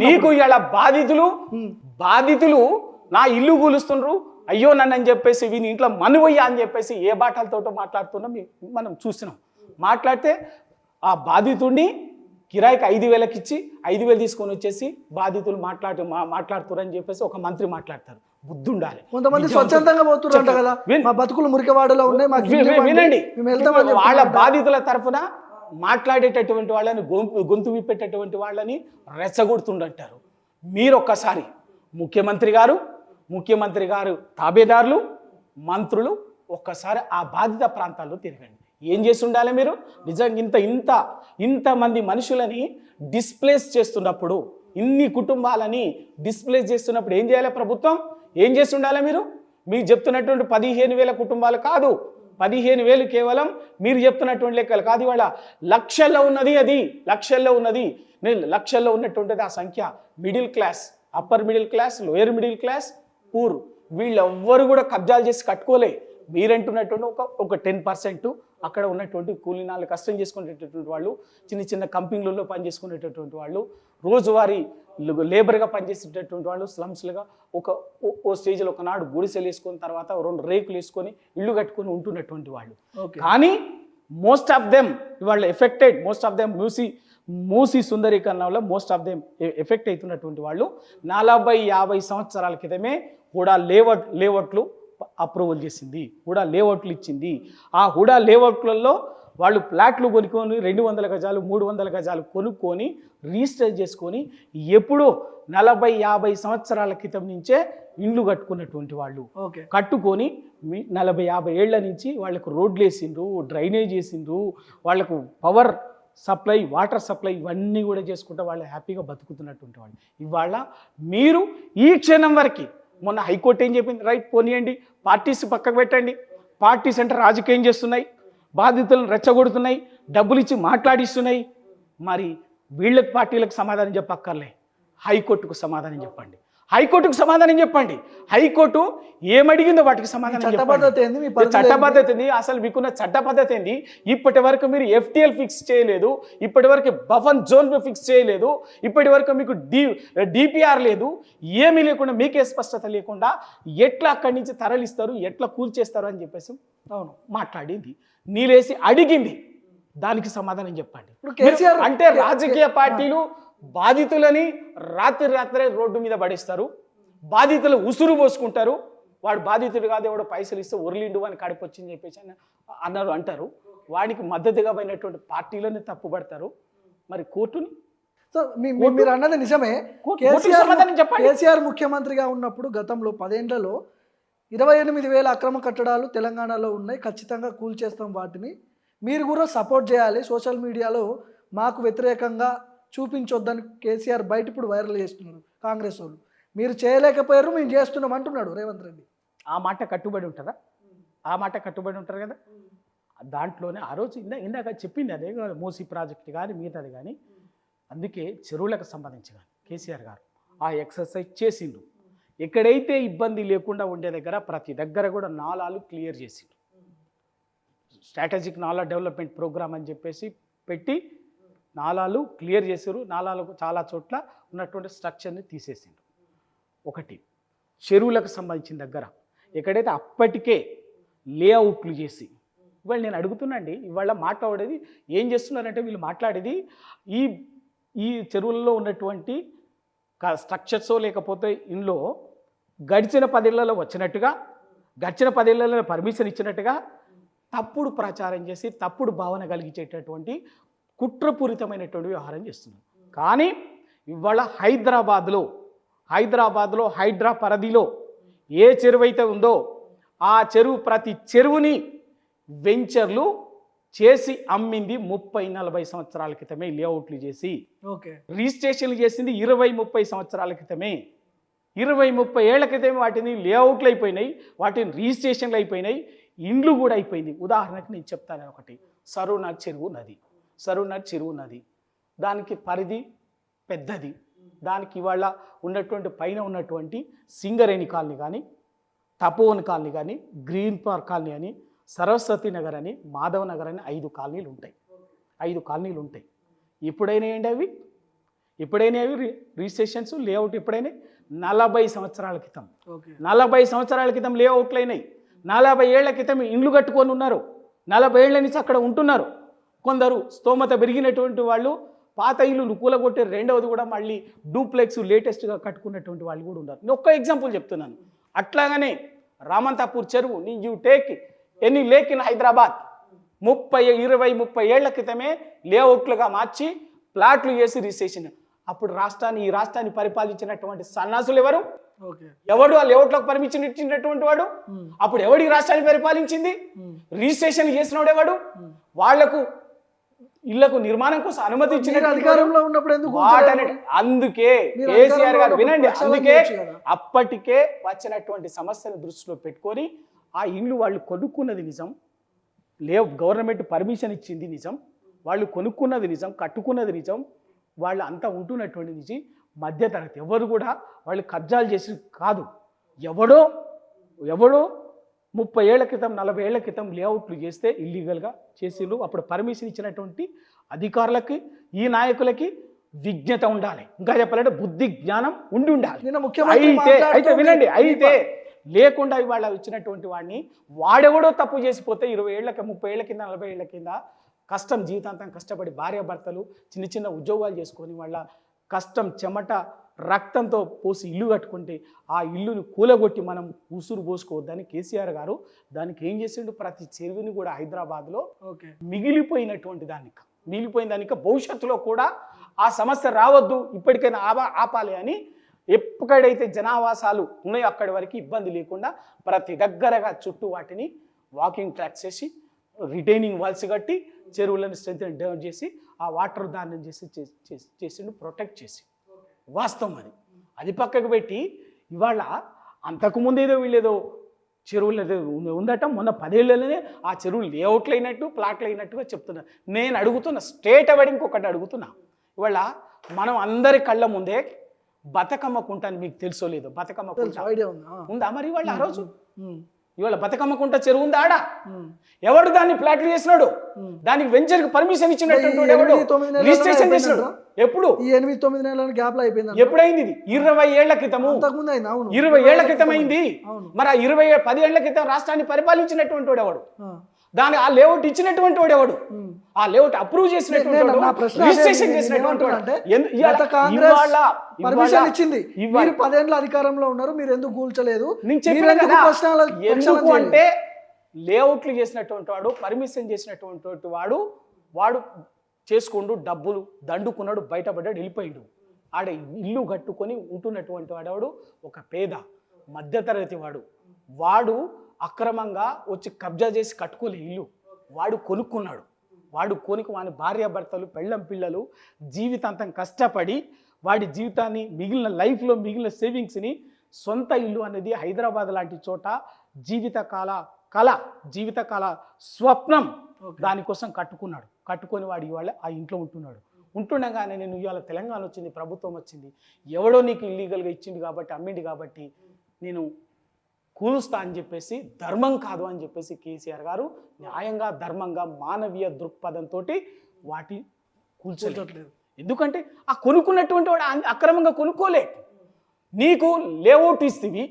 నీకు ఇలా బాధితులు నా ఇల్లు కూలుస్తుండ్రు, అయ్యో నన్ను అని చెప్పేసి వీని ఇంట్లో మనువయ్యా అని చెప్పేసి ఏ బాటలతో మాట్లాడుతున్నాం మనం చూస్తున్నాం. మాట్లాడితే ఆ బాధితుడిని కిరాయికి 5,000 ఇచ్చి 5,000 తీసుకొని వచ్చేసి బాధితులు మాట్లాడుతున్నారు అని చెప్పేసి ఒక మంత్రి మాట్లాడతారు. బుద్ధి ఉండాలి. కొంతమంది స్వచ్ఛందంగా పోతున్నారు కదా, మా బతుకులు మురికవాడలో ఉన్నాయి, వినండి. వాళ్ళ బాధితుల తరఫున మాట్లాడేటటువంటి వాళ్ళని గొంతు విప్పేటటువంటి వాళ్ళని రెచ్చగొడుతుండంటారు. మీరు ఒక్కసారి ముఖ్యమంత్రి గారు తాబేదారులు, మంత్రులు ఒక్కసారి ఆ బాధిత ప్రాంతాల్లో తిరగండి. ఏం చేసి ఉండాలి మీరు? నిజంగా ఇంతమంది మనుషులని డిస్ప్లేస్ చేస్తున్నప్పుడు, ఇన్ని కుటుంబాలని డిస్ప్లేస్ చేస్తున్నప్పుడు ఏం చేయాలి ప్రభుత్వం? ఏం చేసి ఉండాలి మీరు? మీరు చెప్తున్నటువంటి 15,000 కుటుంబాలు కాదు, 15,000 కేవలం మీరు చెప్తున్నటువంటి లెక్కలు కాదు. ఇవాళ లక్షల్లో ఉన్నది, నేను లక్షల్లో ఉన్నటువంటిది ఆ సంఖ్య. Middle class, upper middle class, lower middle class, poor, వీళ్ళెవ్వరు కూడా కబ్జాలు చేసి కట్టుకోలే. మీరంటున్నటువంటి ఒక 10% అక్కడ ఉన్నటువంటి కూలీనాలు కష్టం చేసుకునేటటువంటి వాళ్ళు, చిన్న కంపెనీలలో పనిచేసుకునేటటువంటి వాళ్ళు, రోజువారీ లేబర్గా పనిచేసేటటువంటి వాళ్ళు, స్లమ్స్లుగా ఓ స్టేజ్లో ఒకనాడు గుడిసెలు వేసుకున్న తర్వాత 2 రేకులు వేసుకొని ఇల్లు కట్టుకొని ఉంటున్నటువంటి వాళ్ళు. కానీ మోస్ట్ ఆఫ్ దెమ్ ఇవాళ ఎఫెక్టెడ్, మూసీ సుందరీకరణలో మోస్ట్ ఆఫ్ దెమ్ ఎఫెక్ట్ అవుతున్నటువంటి వాళ్ళు 40-50 సంవత్సరాల క్రితమే కూడా లేఅవుట్లు అప్రూవల్ చేసింది, హుడా లేఅవుట్లు ఇచ్చింది. ఆ హుడా లేఅవుట్లలో వాళ్ళు ప్లాట్లు కొనుక్కొని 200 గజాలు 300 గజాలు కొనుక్కొని రిజిస్టర్ చేసుకొని ఎప్పుడో 40-50 సంవత్సరాల క్రితం నుంచే ఇండ్లు కట్టుకున్నటువంటి వాళ్ళు. కట్టుకొని 40-50 ఏళ్ల నుంచి వాళ్ళకు రోడ్లు వేసిండ్రు, డ్రైనేజ్ వేసిండ్రు, వాళ్ళకు పవర్ సప్లై, వాటర్ సప్లై ఇవన్నీ కూడా చేసుకుంటూ వాళ్ళు హ్యాపీగా బతుకుతున్నటువంటి వాళ్ళు. ఇవాళ మీరు ఈ క్షణం వరకు, మొన్న హైకోర్టు ఏం చెప్పింది? రైట్, పోనీయండి, పార్టీస్ పక్కకు పెట్టండి. పార్టీస్ అంటే రాజకీయం చేస్తున్నాయి, బాధితులను రెచ్చగొడుతున్నాయి, డబ్బులు ఇచ్చి మాట్లాడిస్తున్నాయి. మరి వీళ్ళకి పార్టీలకు సమాధానం చెప్పక్కర్లే, హైకోర్టుకు సమాధానం చెప్పండి. హైకోర్టు ఏమడిగిందో వాటికి సమాధానం చట్టబద్ధత ఏంది? అసలు మీకున్న చట్టబద్ధత ఏంది? ఇప్పటి వరకు మీరు FTL ఫిక్స్ చేయలేదు, ఇప్పటి వరకు బఫన్ జోన్ ఫిక్స్ చేయలేదు, ఇప్పటి వరకు మీకు DPR లేదు, ఏమీ లేకుండా, మీకే స్పష్టత లేకుండా ఎట్లా అక్కడి నుంచి తరలిస్తారు, ఎట్లా కూల్చేస్తారు అని చెప్పేసి మాట్లాడింది. నీలేసి అడిగింది, దానికి సమాధానం చెప్పండి. అంటే రాజకీయ పార్టీలు బాధితులని రాత్రే రోడ్డు మీద పడేస్తారు, బాధితులు ఉసురు పోసుకుంటారు. వాడు బాధితుడు కాదు, ఎవడో పైసలు ఇస్తే ఉర్లిండు అని కడిపొచ్చింది చెప్పేసి అంటారు. వాడికి మద్దతుగా పోయినటువంటి పార్టీలని తప్పుపడతారు. మరి కోర్టుని మీరు అన్నది నిజమే. కేసీఆర్ ముఖ్యమంత్రిగా ఉన్నప్పుడు గతంలో 10 ఏళ్లలో 28,000 అక్రమ కట్టడాలు తెలంగాణలో ఉన్నాయి, ఖచ్చితంగా కూల్చేస్తాం వాటిని, మీరు కూడా సపోర్ట్ చేయాలి, సోషల్ మీడియాలో మాకు వ్యతిరేకంగా చూపించొద్దని కేసీఆర్ బయట ఇప్పుడు వైరల్ చేస్తున్నారు కాంగ్రెస్ వాళ్ళు. మీరు చేయలేకపోయారు, మేము చేస్తున్నాం అంటున్నాడు రేవంత్ రెడ్డి. ఆ మాట కట్టుబడి ఉంటారు కదా. దాంట్లోనే ఆ రోజు ఇందాక చెప్పింది అదే, మూసీ ప్రాజెక్టు కానీ మిగతాది కానీ. అందుకే చెరువులకు సంబంధించి కానీ కేసీఆర్ గారు ఆ ఎక్సర్సైజ్ చేసిండు. ఎక్కడైతే ఇబ్బంది లేకుండా ఉండే దగ్గర ప్రతి దగ్గర కూడా నాలాలు క్లియర్ చేసిండు. స్ట్రాటజిక్ నాలా డెవలప్మెంట్ ప్రోగ్రామ్ అని చెప్పేసి పెట్టి నాలాలు క్లియర్ చేశారు. నాలాలకు చాలా చోట్ల ఉన్నటువంటి స్ట్రక్చర్ని తీసేసిండు. ఒకటి చెరువులకు సంబంధించిన దగ్గర ఎక్కడైతే అప్పటికే లేఅవుట్లు చేసి, ఇవాళ నేను అడుగుతున్నాండి, ఇవాళ మాట్లాడేది ఏం చేస్తున్నారంటే వీళ్ళు మాట్లాడేది ఈ చెరువులలో ఉన్నటువంటి స్ట్రక్చర్సో లేకపోతే ఇంట్లో గడిచిన 10 ఏళ్లలో వచ్చినట్టుగా, గడిచిన 10 ఏళ్లలో పర్మిషన్ ఇచ్చినట్టుగా తప్పుడు ప్రచారం చేసి తప్పుడు భావన కలిగించేటటువంటి కుట్రపూరితమైనటువంటి వ్యవహారం చేస్తున్నారు. కానీ ఇవాళ హైదరాబాద్లో హైడ్రా పరిధిలో ఏ చెరువు అయితే ఉందో ఆ చెరువు, ప్రతి చెరువుని వెంచర్లు చేసి అమ్మింది 30-40 సంవత్సరాల క్రితమే. లేఅవుట్లు చేసి రిజిస్ట్రేషన్లు చేసింది 20-30 సంవత్సరాల క్రితమే. 20-30 ఏళ్ల క్రితం వాటిని లేఅవుట్లు అయిపోయినాయి, వాటిని రిజిస్ట్రేషన్లు అయిపోయినాయి, ఇండ్లు కూడా అయిపోయింది. ఉదాహరణకు నేను చెప్తాను ఒకటి, సరూనగర్ చెరువు నది, దానికి పరిధి పెద్దది. దానికి ఇవాళ ఉన్నటువంటి పైన ఉన్నటువంటి సింగరేణి కాలనీ కానీ, తపోవన్ కాలనీ కానీ, గ్రీన్ పార్క్ కాలనీ అని, సరస్వతి నగర్ అని, మాధవ్ నగర్ అని 5 కాలనీలు ఉంటాయి. 5 కాలనీలు ఉంటాయి. ఎప్పుడైనా అవి రిజిస్ట్రేషన్స్ లేఅవుట్ ఎప్పుడైనా 40 సంవత్సరాల క్రితం. 40 సంవత్సరాల క్రితం లేఅవుట్లు అయినాయి. 40 ఏళ్ల క్రితం ఇండ్లు కట్టుకొని ఉన్నారు. 40 ఏళ్ల నుంచి అక్కడ ఉంటున్నారు. కొందరు స్తోమత పెరిగినటువంటి వాళ్ళు పాత ఇల్లు కూలగొట్టే, రెండవది కూడా మళ్ళీ డూప్లెక్స్ లేటెస్ట్గా కట్టుకున్నటువంటి వాళ్ళు కూడా ఉన్నారు. నేను ఒక్క ఎగ్జాంపుల్ చెప్తున్నాను. అట్లాగనే రామంతాపూర్ చెరువు, you take any lake in Hyderabad 20-30 ఏళ్ల క్రితమే లేఅవుట్లుగా మార్చి ప్లాట్లు వేసి రిజిస్ట్రేషన్. అప్పుడు ఈ రాష్ట్రాన్ని పరిపాలించినటువంటి సన్నాసులు ఎవరు? ఎవడు ఆ లేఅవుట్లకు పర్మిషన్ ఇచ్చినటువంటి వాడు? అప్పుడు ఎవడు ఈ రాష్ట్రాన్ని పరిపాలించింది? రిజిస్ట్రేషన్ చేసినవాడు ఎవడు? వాళ్లకు ఇళ్లకు నిర్మాణం కోసం అనుమతి ఇచ్చిన అధికారంలో ఉన్నప్పుడు ఎందుకు? అందుకే కేసీఆర్ గారు వినండి, అందుకే అప్పటికే వచ్చినటువంటి సమస్యను దృష్టిలో పెట్టుకొని ఆ ఇల్లు వాళ్ళు కొనుక్కున్నది నిజం, గవర్నమెంట్ పర్మిషన్ ఇచ్చింది నిజం, వాళ్ళు కొనుక్కున్నది నిజం, కట్టుకున్నది నిజం, వాళ్ళు అంతా ఉంటున్నటువంటి నిజం. మధ్యతరగతి ఎవరు కూడా వాళ్ళు కబ్జాలు చేసి కాదు. ఎవడో 30 ఏళ్ల క్రితం 40 ఏళ్ల క్రితం లేఅవుట్లు చేస్తే ఇల్లీగల్గా చేసిళ్ళు. అప్పుడు పర్మిషన్ ఇచ్చినటువంటి అధికారులకి, ఈ నాయకులకి విజ్ఞత ఉండాలి. ఇంకా చెప్పాలంటే బుద్ధి జ్ఞానం ఉండాలి. అయితే వినండి, అయితే లేకుండా ఇవాళ ఇచ్చినటువంటి వాడిని వాడెవడో తప్పు చేసిపోతే 20 ఏళ్ళకి 30 ఏళ్ల కింద 40 ఏళ్ల కింద కష్టం జీవితాంతం కష్టపడి భార్యాభర్తలు చిన్న ఉద్యోగాలు చేసుకొని వాళ్ళ కష్టం చెమట రక్తంతో పోసి ఇల్లు కట్టుకుంటే ఆ ఇల్లుని కూలగొట్టి మనం ఉసురు పోసుకోవద్దని కేసీఆర్ గారు దానికి ఏం చేసిండు? ప్రతి చెరువుని కూడా హైదరాబాద్లో మిగిలిపోయిన దానికి భవిష్యత్తులో కూడా ఆ సమస్య రావద్దు, ఇప్పటికైనా ఆపాలి అని ఎక్కడైతే జనావాసాలు ఉన్నాయో అక్కడి వరకు ఇబ్బంది లేకుండా ప్రతి దగ్గరగా చుట్టూ వాటిని వాకింగ్ ట్రాక్స్ చేసి, రిటైనింగ్ వాల్స్ కట్టి, చెరువులను స్ట్రెంత్ డెవలప్ చేసి ఆ వాటర్ దాన్ని చేసిండు, ప్రొటెక్ట్ చేసి. వాస్తవం అది పక్కకు పెట్టి ఇవాళ అంతకుముందు వీళ్ళేదో చెరువులు ఉందట, మొన్న 10 ఏళ్ళలోనే ఆ చెరువులు లేఅవుట్లు అయినట్టు ప్లాట్లు అయినట్టుగా చెప్తున్నారు. నేను అడుగుతున్నా, స్టేట్ అవార్డు ఇంకొకటి అడుగుతున్నా. ఇవాళ మనం అందరి కళ్ళ ముందే బతుకమ్మ కుంట అని మీకు తెలుసో లేదో, బతుకమ్మ కుంట ఉందా మరి ఇవాళ? ఆ రోజు ఇవాళ బతుకమ్మ కుంట చెరువు ఉందా ఆడ? ఎవడు దాన్ని ప్లాట్లు చేసినాడు? దానికి వెంచర్ కి పర్మిషన్ ఇచ్చినటువంటి రిజిస్ట్రేషన్ చేసినాడు. ఎప్పుడు? 8-9 నెలల గ్యాప్ లో అయిపోయింది. ఎప్పుడైంది ఇది? 20 ఏళ్ల క్రితము. 20 ఏళ్ల క్రితం అయింది. మరి ఆ 10 ఏళ్ల క్రితం రాష్ట్రాన్ని పరిపాలించినటువంటి వాడు ఎవడు? దాని ఆ లేఅవుట్ ఇచ్చినటువంటి వాడు ఎవడు? ఆ లేఅవుట్ అప్రూవ్ చేసినటువంటి వాడు, రిజిస్ట్రేషన్ చేసినటువంటి వాడు. పర్మిషన్ ఇచ్చింది. మీరు 10 ఏళ్ల అధికారంలో ఉన్నారు, మీరు ఎందుకు కూల్చలేదు? ఎందుకు అంటే లేఅవుట్లు చేసినటువంటి వాడు, పర్మిషన్ చేసినటువంటి వాడు చేసుకుంటూ డబ్బులు దండుకున్నాడు, బయటపడ్డాడు, వెళ్ళిపోయాడు. ఆడ ఇల్లు కట్టుకొని ఉంటున్నటువంటి వాడు ఒక పేద మధ్యతరగతి వాడు అక్రమంగా వచ్చి కబ్జా చేసి కట్టుకోలే ఇల్లు, వాడు కొనుక్కున్నాడు. వాడు వాని భార్యాభర్తలు పెళ్ళం పిల్లలు జీవితాంతం కష్టపడి వాడి జీవితాన్ని మిగిలిన లైఫ్లో మిగిలిన సేవింగ్స్ని సొంత ఇల్లు అనేది హైదరాబాద్ లాంటి చోట జీవితకాల స్వప్నం దానికోసం కట్టుకొని వాడు ఇవాళ ఆ ఇంట్లో ఉంటుండగానే నేను ఇవాళ తెలంగాణ వచ్చింది, ప్రభుత్వం వచ్చింది, ఎవడో నీకు ఇల్లీగల్గా ఇచ్చింది కాబట్టి అమ్మింది కాబట్టి నేను కూలుస్తా అని చెప్పేసి, ధర్మం కాదు అని చెప్పేసి కేసీఆర్ గారు న్యాయంగా ధర్మంగా మానవీయ దృక్పథంతో వాటి కూల్చలేదు. ఎందుకంటే ఆ కొనుక్కున్నటువంటి వాడు అక్రమంగా కొనుక్కోలే. నీకు లేఅవుట్ ఇస్తేవి,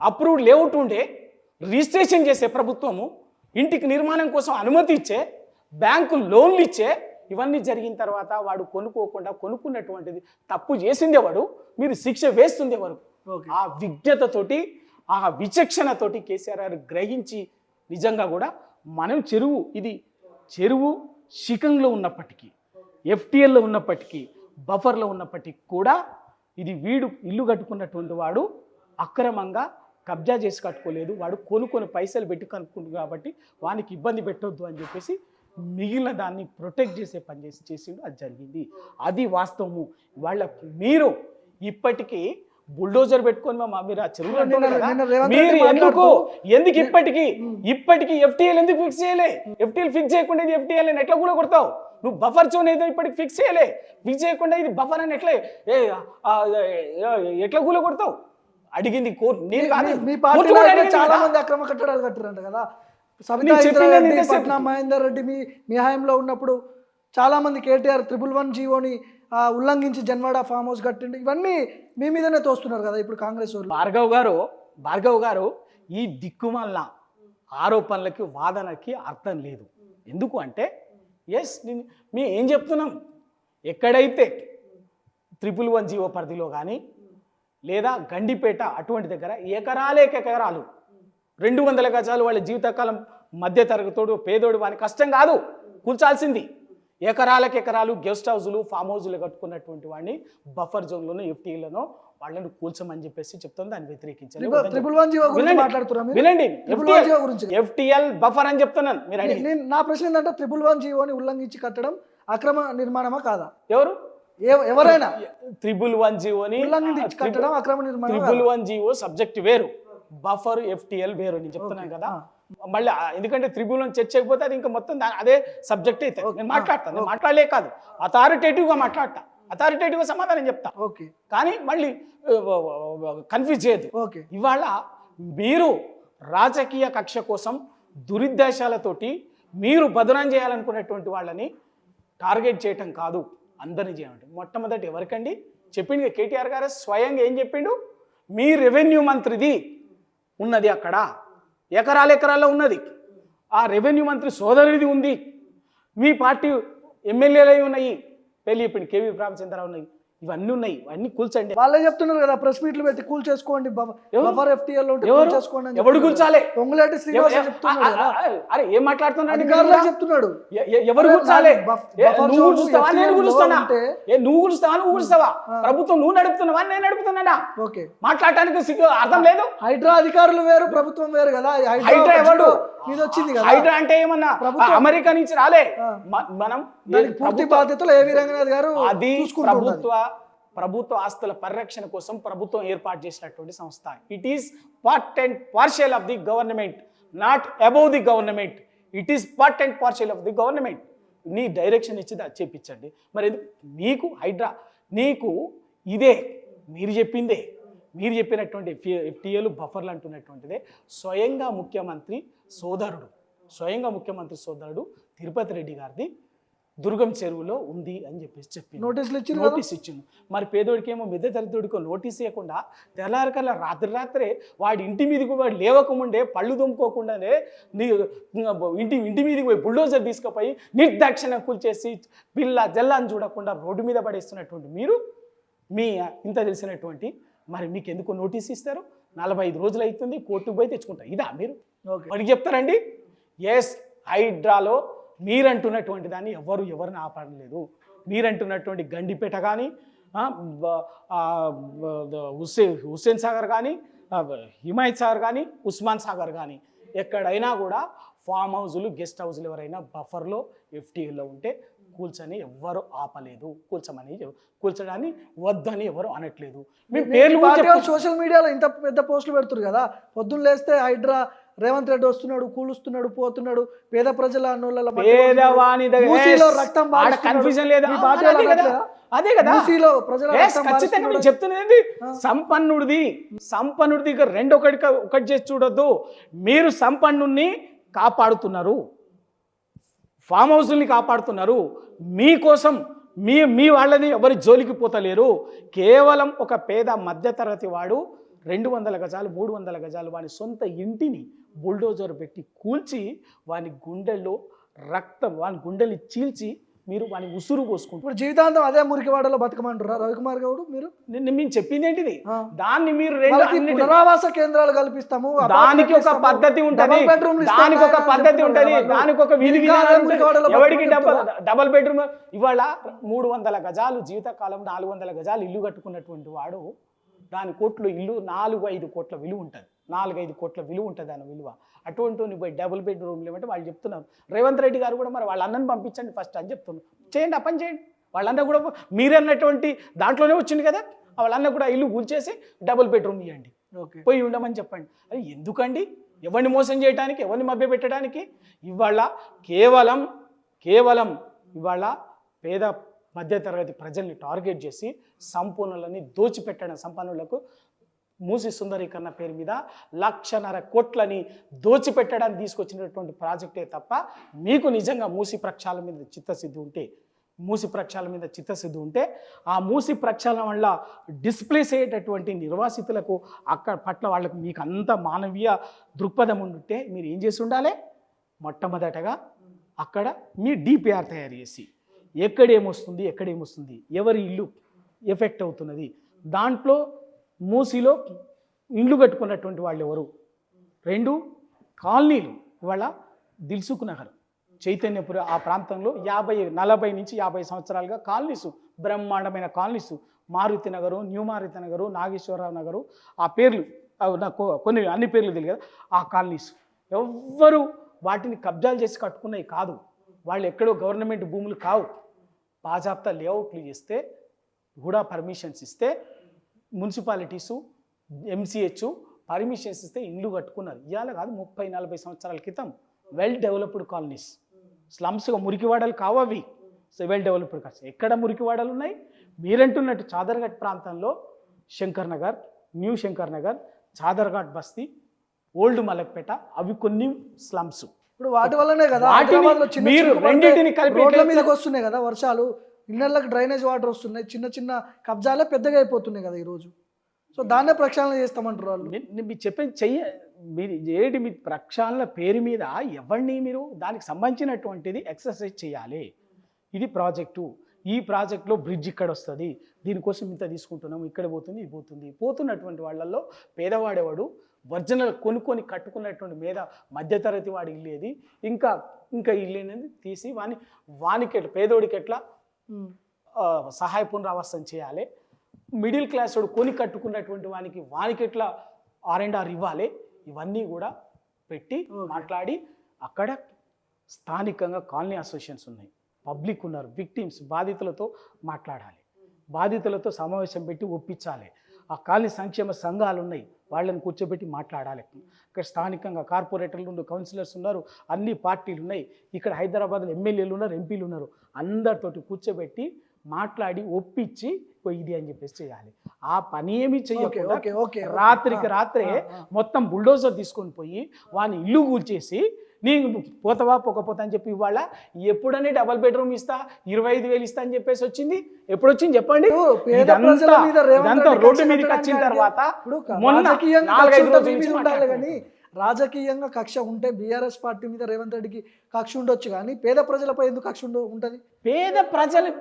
అప్రూవ్డ్ లేఅవుట్ ఉండే, రిజిస్ట్రేషన్ చేసే ప్రభుత్వము, ఇంటికి నిర్మాణం కోసం అనుమతి ఇచ్చే, బ్యాంకు లోన్లు ఇచ్చే, ఇవన్నీ జరిగిన తర్వాత వాడు కొనుక్కోకుండా కొనుక్కున్నటువంటిది తప్పు చేసింది ఎవడు, మీరు శిక్ష వేస్తుంది ఎవరు? ఆ విజ్ఞతతోటి ఆ విచక్షణతోటి కేసీఆర్ గారు గ్రహించి నిజంగా కూడా మనం చెరువు శిఖంలో ఉన్నప్పటికీ, ఎఫ్టీఎల్లో ఉన్నప్పటికీ, బఫర్లో ఉన్నప్పటికీ కూడా ఇది వీడు ఇల్లు కట్టుకున్నటువంటి వాడు అక్రమంగా కబ్జా చేసి కట్టుకోలేదు, వాడు కొనుక్కొని పైసలు పెట్టి కనుక్కుంటు కాబట్టి వానికి ఇబ్బంది పెట్టొద్దు అని చెప్పేసి మిగిలిన దాన్ని ప్రొటెక్ట్ చేసే పని చేసిండు. అది జరిగింది, అది వాస్తవము. మీరు ఇప్పటికీ బుల్డోజర్ పెట్టుకొని మీరు ఆ చెరువులు నిన్న అంటున్నారు కదా, రేవంత్ మీరు రెడ్డి ఎందుకు ఇప్పటికి ఎఫ్టీఎల్ ఎందుకు ఫిక్స్ చేయలే? ఎఫ్టీఎల్ ఫిక్స్ చేయకుండా ఇది ఎఫ్టీఎల్ అని ఎట్లా కూడా కొడతావు? నువ్వు బఫర్ జోన్ ఏదో ఇప్పటికి ఫిక్స్ చేయలే, ఫిక్స్ చేయకుండా ఇది బఫర్ అని ఎట్లా కూల కొడతావు? అడిగింది కోర్టు, నేను కాదు. మీ పార్టీలో చాలా మంది అక్రమ కట్టడాలు కట్టారంట కదా. సబితా ఇంద్రారెడ్డి, పట్నం మహేందర్ రెడ్డి మీ హయాంలో ఉన్నప్పుడు చాలా మంది కేటీఆర్ 111 జీవోని ఉల్లంఘించి జన్వాడ ఫామ్ హౌస్ కట్టిండు. ఇవన్నీ మీ మీదనే తోస్తున్నారు కదా ఇప్పుడు కాంగ్రెస్ వాళ్ళు. భార్గవ్ గారు ఈ దిక్కుమాలిన ఆరోపణలకి వాదనకి అర్థం లేదు. ఎందుకు అంటే మేము ఏం చెప్తున్నాం, ఎక్కడైతే 111 జీవో పరిధిలో కానీ లేదా గండిపేట అటువంటి దగ్గర ఎకరాలు 200 గజాలు వాళ్ళ జీవితకాలం మధ్య తరగతోడు పేదోడు వాని కష్టం కాదు కూల్చాల్సింది. ఎకరాలు గెస్ట్ హౌజులు ఫామ్ హౌజులు కట్టుకున్నటువంటి వాడిని బఫర్ జోన్లోనో ఎఫ్టీలోనో వాళ్ళని కూల్చమని చెప్పేసి చెప్తాం. దాన్ని వ్యతిరేకించాలి. వినండి, ఎఫ్టీఎల్ బఫర్ అని చెప్తున్నాను. మీరు నా ప్రశ్న ఏంటంటే 111 జీవోని ఉల్లంఘించి కట్టడం అక్రమ నిర్మాణమా కాదా? ఎవరైనా 111 జీవోని కట్టడం అక్రమ నిర్మాణం. 111 జీవో సబ్జెక్ట్ వేరు, బఫర్ ఎఫ్టీఎల్ వేరు. నేను చెప్తున్నాను కదా, మళ్ళీ ఎందుకంటే 111 చర్చ చేయకపోతే అది ఇంకా మొత్తం అదే సబ్జెక్ట్ అయితే నేను మాట్లాడతాను. మాట్లాడలే కాదు, అథారిటేటివ్గా మాట్లాడతా, అథారిటేటివ్గా సమాధానం చెప్తా. కానీ మళ్ళీ కన్ఫ్యూజ్ చేయదు. ఇవాళ మీరు రాజకీయ కక్ష కోసం దురుద్దేశాలతోటి మీరు బదనాం చేయాలనుకునేటువంటి వాళ్ళని టార్గెట్ చేయటం కాదు, అందరినీ చేయండి. మొట్టమొదటి ఎవరికండి చెప్పింది కేటీఆర్ గారు స్వయంగా ఏం చెప్పిండు? మీ రెవెన్యూ మంత్రిది ఉన్నది అక్కడ, ఎకరాల్లో ఉన్నది. ఆ రెవెన్యూ మంత్రి సోదరుడిది ఉంది. మీ పార్టీ ఎమ్మెల్యేలు ఉన్నాయి, పెళ్లి చెప్పింది కేవీ రామచంద్రరావు ఉన్నాయి, ఇవన్నీ ఉన్నాయి. ఇవన్నీ కూల్చండి. వాళ్ళే చెప్తున్నారు కదా, ప్రెస్ మీట్లు పెట్టి కూల్ చేసుకోండి, బఫర్ ఎఫ్టీఎల్ చేసుకోండి. ఎవడు కూల్చాలి? పొంగులేటి శ్రీనివాస్ చెప్తున్నాడు. అరే ఏం మాట్లాడుతున్నాడు? చెప్తున్నాడు ఎవరు కూల్చాలి? నువ్వు కూలుస్తావా, నేను కూలుస్తానా? నువ్వు కూలుస్తావా? ప్రభుత్వం నువ్వు నడుపుతున్నావా, నేను నడుపుతున్నానా? మాట్లాడటానికి అర్థం లేదు. హైడ్రా అధికారులు వేరు, ప్రభుత్వం వేరు కదా. హైడ్రా ఎవడు? ఇది వచ్చింది కదా. హైడ్రా అంటే ఏమన్నా అమెరికా నుంచి రాలే. మనం పూర్తి బాధ్యతలు ఏవి రంగనాథ్ గారు అది ప్రభుత్వ ఆస్తుల పరిరక్షణ కోసం ప్రభుత్వం ఏర్పాటు చేసినటువంటి సంస్థ. It is part and partial of the government, not above the government. It is part and partial of the government. నీ డైరెక్షన్ ఇచ్చి అది చేపించండి. మరి మీకు హైడ్రా, నీకు ఇదే మీరు చెప్పిందే, మీరు చెప్పినటువంటి ఎఫ్టీఏలు బఫర్లు అంటున్నటువంటిదే స్వయంగా ముఖ్యమంత్రి సోదరుడు తిరుపతి రెడ్డి గారిది దుర్గం చెరువులో ఉంది అని చెప్పేసి చెప్పింది. నోటీస్ ఇచ్చింది. మరి పేదోడికి ఏమో మిద్దె తరగతికో నోటీస్ ఇవ్వకుండా తెల్లారికల్లా రాత్రే వాడి ఇంటి మీదకి వాడు లేవకముండే పళ్ళు దుమ్ముకోకుండానే ఇంటి మీదకి పోయి బుల్డోజర్ తీసుకుపోయి నిర్దాక్షిణ్యం కూల్చేసి పిల్ల జల్లాన్ని చూడకుండా రోడ్డు మీద పడేస్తున్నటువంటి మీరు మీ ఇంత తెలిసినటువంటి మరి మీకు ఎందుకు నోటీస్ ఇస్తారు? 45 రోజులు అవుతుంది, కోర్టుకు పోయి తెచ్చుకుంటారు. ఇదా మీరు వాడికి చెప్తారండి? హైడ్రాలో మీరంటున్నటువంటి దాన్ని ఎవరిని ఆపడలేదు. మీరంటున్నటువంటి గండిపేట కానీ హుస్సేన్ సాగర్ కానీ హిమాయత్ సాగర్ కానీ ఉస్మాన్ సాగర్ కానీ ఎక్కడైనా కూడా ఫామ్ హౌజులు గెస్ట్ హౌజులు ఎవరైనా బఫర్లో ఎఫ్టీఏలో ఉంటే కూల్చని ఎవ్వరు ఆపలేదు. కూల్చడాన్ని వద్దని ఎవరు అనట్లేదు. మీ పేర్లు సోషల్ మీడియాలో ఇంత పెద్ద పోస్టులు పెడుతున్నారు కదా, పొద్దున్న లేస్తే హైడ్రా రేవంత్ రెడ్డి వస్తున్నాడు, కూలుస్తున్నాడు, పోతున్నాడు, పేద ప్రజల కన్ఫ్యూజన్ లేదా? అదే కదా ఖచ్చితంగా నేను చెప్తున్నది. సంపన్నుడిది రెండు ఒకటి చేసి చూడొద్దు. మీరు సంపన్నుడిని కాపాడుతున్నారు, ఫామ్ హౌస్ని కాపాడుతున్నారు, మీకోసం మీ వాళ్ళని ఎవరి జోలికి పోతలేరు. కేవలం ఒక పేద మధ్యతరగతి వాడు 200 గజాలు 300 గజాలు వాని సొంత ఇంటిని బుల్డోజర్ పెట్టి కూల్చి వాని గుండెల్లో రక్తం, వాని గుండెల్ని చీల్చి మీరు వాని ఉసురు పోసుకుంటారు. ఇప్పుడు జీవితాంతం అదే మురికివాడలో బతకమంటారా రవికుమార్ గౌడ్? మీరు మేము చెప్పింది ఏంటిది? దాన్ని మీరు పునరావాస కేంద్రాలు కల్పిస్తాము, దానికి ఒక పద్ధతి ఉంటుంది, దానికి ఒక పద్ధతి ఉంటుంది, దానికి ఒక విధి విధానం. ఎవరికి డబల్ బెడ్రూమ్? ఇవాళ 300 గజాలు జీవితకాలం 400 గజాలు ఇల్లు కట్టుకున్నటువంటి వాడు దాని కోట్లు ఇల్లు 4-5 కోట్ల విలువ ఉంటుంది, 4-5 కోట్ల విలువ ఉంటుంది దాని విలువ. అటువంటి పోయి డబుల్ బెడ్రూమ్లు ఏమంటే వాళ్ళు చెప్తున్నారు. రేవంత్ రెడ్డి గారు కూడా మరి వాళ్ళ అన్నని పంపించండి ఫస్ట్ అని చెప్తున్నారు. చేయండి, ఆ పని చేయండి. వాళ్ళందరూ కూడా మీరన్నటువంటి దాంట్లోనే వచ్చింది కదా, వాళ్ళన్న కూడా ఇల్లు కూల్చేసి డబుల్ బెడ్రూమ్ ఇవ్వండి, ఓకే. పోయి ఉండమని చెప్పండి. అది ఎందుకండి? ఎవరిని మోసం చేయడానికి, ఎవరిని మభ్యపెట్టడానికి? ఇవాళ కేవలం ఇవాళ పేద మధ్యతరగతి ప్రజల్ని టార్గెట్ చేసి సంపన్నులని దోచిపెట్టడం, సంపన్నులకు మూసి సుందరీకరణ పేరు మీద 1,50,000 కోట్లని దోచిపెట్టడానికి తీసుకొచ్చినటువంటి ప్రాజెక్టే తప్ప మీకు నిజంగా మూసి ప్రక్షాళన మీద చిత్తశుద్ధి ఉంటే ఆ మూసి ప్రక్షాళన వల్ల డిస్ప్లేస్ అయ్యేటటువంటి నిర్వాసితులకు అక్కడ పట్ల వాళ్ళకు మీకు అంత మానవీయ దృక్పథం ఉంటే మీరు ఏం చేసి ఉండాలి? మొట్టమొదటగా అక్కడ మీ డిపిఆర్ తయారు చేసి ఎక్కడేమొస్తుంది, ఎవరి ఇల్లు ఎఫెక్ట్ అవుతున్నది, దాంట్లో మూసిలో ఇండ్లు కట్టుకున్నటువంటి వాళ్ళు ఎవరు, 2 కాలనీలు. ఇవాళ దిల్సుఖ్ నగర్, చైతన్యపుర ఆ ప్రాంతంలో 40 నుంచి 50 సంవత్సరాలుగా కాలనీసు, బ్రహ్మాండమైన కాలనీసు, మారుతి నగరు, న్యూ మారుతి నగరు, నాగేశ్వరరావు నగరు, ఆ పేర్లు నాకు అన్ని పేర్లు తెలియదు. ఆ కాలనీసు ఎవ్వరు వాటిని కబ్జాలు చేసి కట్టుకున్నవి కాదు, వాళ్ళు ఎక్కడో గవర్నమెంట్ భూములు కావు. బాజాప్తా లేఅవుట్లు చేస్తే కూడా పర్మిషన్స్ ఇస్తే మున్సిపాలిటీసు, MCH పర్మిషన్స్ ఇస్తే ఇండ్లు కట్టుకున్నారు. ఇవాళ కాదు, 30-40 సంవత్సరాల క్రితం వెల్ డెవలప్డ్ కాలనీస్, స్లమ్స్గా మురికివాడలు కావు అవి, వెల్ డెవలప్డ్ కాలనీస్. ఎక్కడ మురికివాడలు ఉన్నాయి? మీరంటున్నట్టు చాదర్ఘాట్ ప్రాంతంలో శంకర్ నగర్, న్యూ శంకర్ నగర్, చాదర్ఘాట్ బస్తీ, ఓల్డ్ మలక్పేట, అవి కొన్ని స్లమ్స్. ఇప్పుడు వాటి వల్లనే కదా మీరు రెండింటిని కలిపి రోడ్ల మీదకి వస్తున్నాయి కదా వర్షాలు, ఇళ్ళకి డ్రైనేజ్ వాటర్ వస్తున్నాయి, చిన్న కబ్జాలే పెద్దగా అయిపోతున్నాయి కదా ఈరోజు. సో దాన్నే ప్రక్షాళన చేస్తామంటారు వాళ్ళు. మీరు చెప్పేది మీరు మీ ప్రక్షాళన పేరు మీద ఎవరిని మీరు దానికి సంబంధించినటువంటిది ఎక్సర్సైజ్ చేయాలి. ఇది ప్రాజెక్టు, ఈ ప్రాజెక్టులో బ్రిడ్జ్ ఇక్కడ వస్తుంది, దీనికోసం ఇంత తీసుకుంటున్నాము, ఇక్కడ పోతుంది, ఇది పోతున్నటువంటి వాళ్ళల్లో పేదవాడేవాడు ఒరిజినల్ కొనుక్కొని కట్టుకున్నటువంటి మధ్యతరగతి వాడి ఇల్లు ఏది, ఇంకా ఇల్లు అనేది తీసి వానికి పేదోడికి ఎట్లా సహాయ పునరావాసం చేయాలి, మిడిల్ క్లాస్ వాడు కొని కట్టుకున్నటువంటి వానికి ఎట్లా R&R ఇవ్వాలి, ఇవన్నీ కూడా పెట్టి మాట్లాడి అక్కడ స్థానికంగా కాలనీ అసోసియేషన్స్ ఉన్నాయి, పబ్లిక్ ఉన్నారు, విక్టిమ్స్, బాధితులతో మాట్లాడాలి, బాధితులతో సమావేశం పెట్టి ఒప్పించాలి. ఆ కాలనీ సంక్షేమ సంఘాలు ఉన్నాయి, వాళ్ళని కూర్చోబెట్టి మాట్లాడాలి. ఇక్కడ స్థానికంగా కార్పొరేటర్లు ఉన్నారు, కౌన్సిలర్స్ ఉన్నారు, అన్ని పార్టీలు ఉన్నాయి, ఇక్కడ హైదరాబాద్లో ఎమ్మెల్యేలు ఉన్నారు, ఎంపీలు ఉన్నారు, అందరితోటి కూర్చోబెట్టి మాట్లాడి ఒప్పించి ఇది అని చెప్పేసి చేయాలి. ఆ పని ఏమి చేయకుండా రాత్రికి రాత్రే మొత్తం బుల్డోజర్ తీసుకొని పోయి వాని ఇల్లు కూల్చేసి నీకు పోతావా పోకపోతా అని చెప్పి ఇవాళ ఎప్పుడనే డబల్ బెడ్రూమ్ ఇస్తా 25,000 ఇస్తా అని చెప్పేసి వచ్చింది. ఎప్పుడు వచ్చింది చెప్పండి? ఇదంతా రోడ్డు మీదకి వచ్చిన తర్వాత మొన్న 4-5 రోజులు ఉండాలి. కానీ రాజకీయంగా కక్ష ఉంటే బీఆర్ఎస్ పార్టీ మీద రేవంత్ రెడ్డికి కక్ష ఉండొచ్చు, కానీ పేద ప్రజలపై ఎందుకు కక్ష ఉంటుంది? పేద ప్రజలు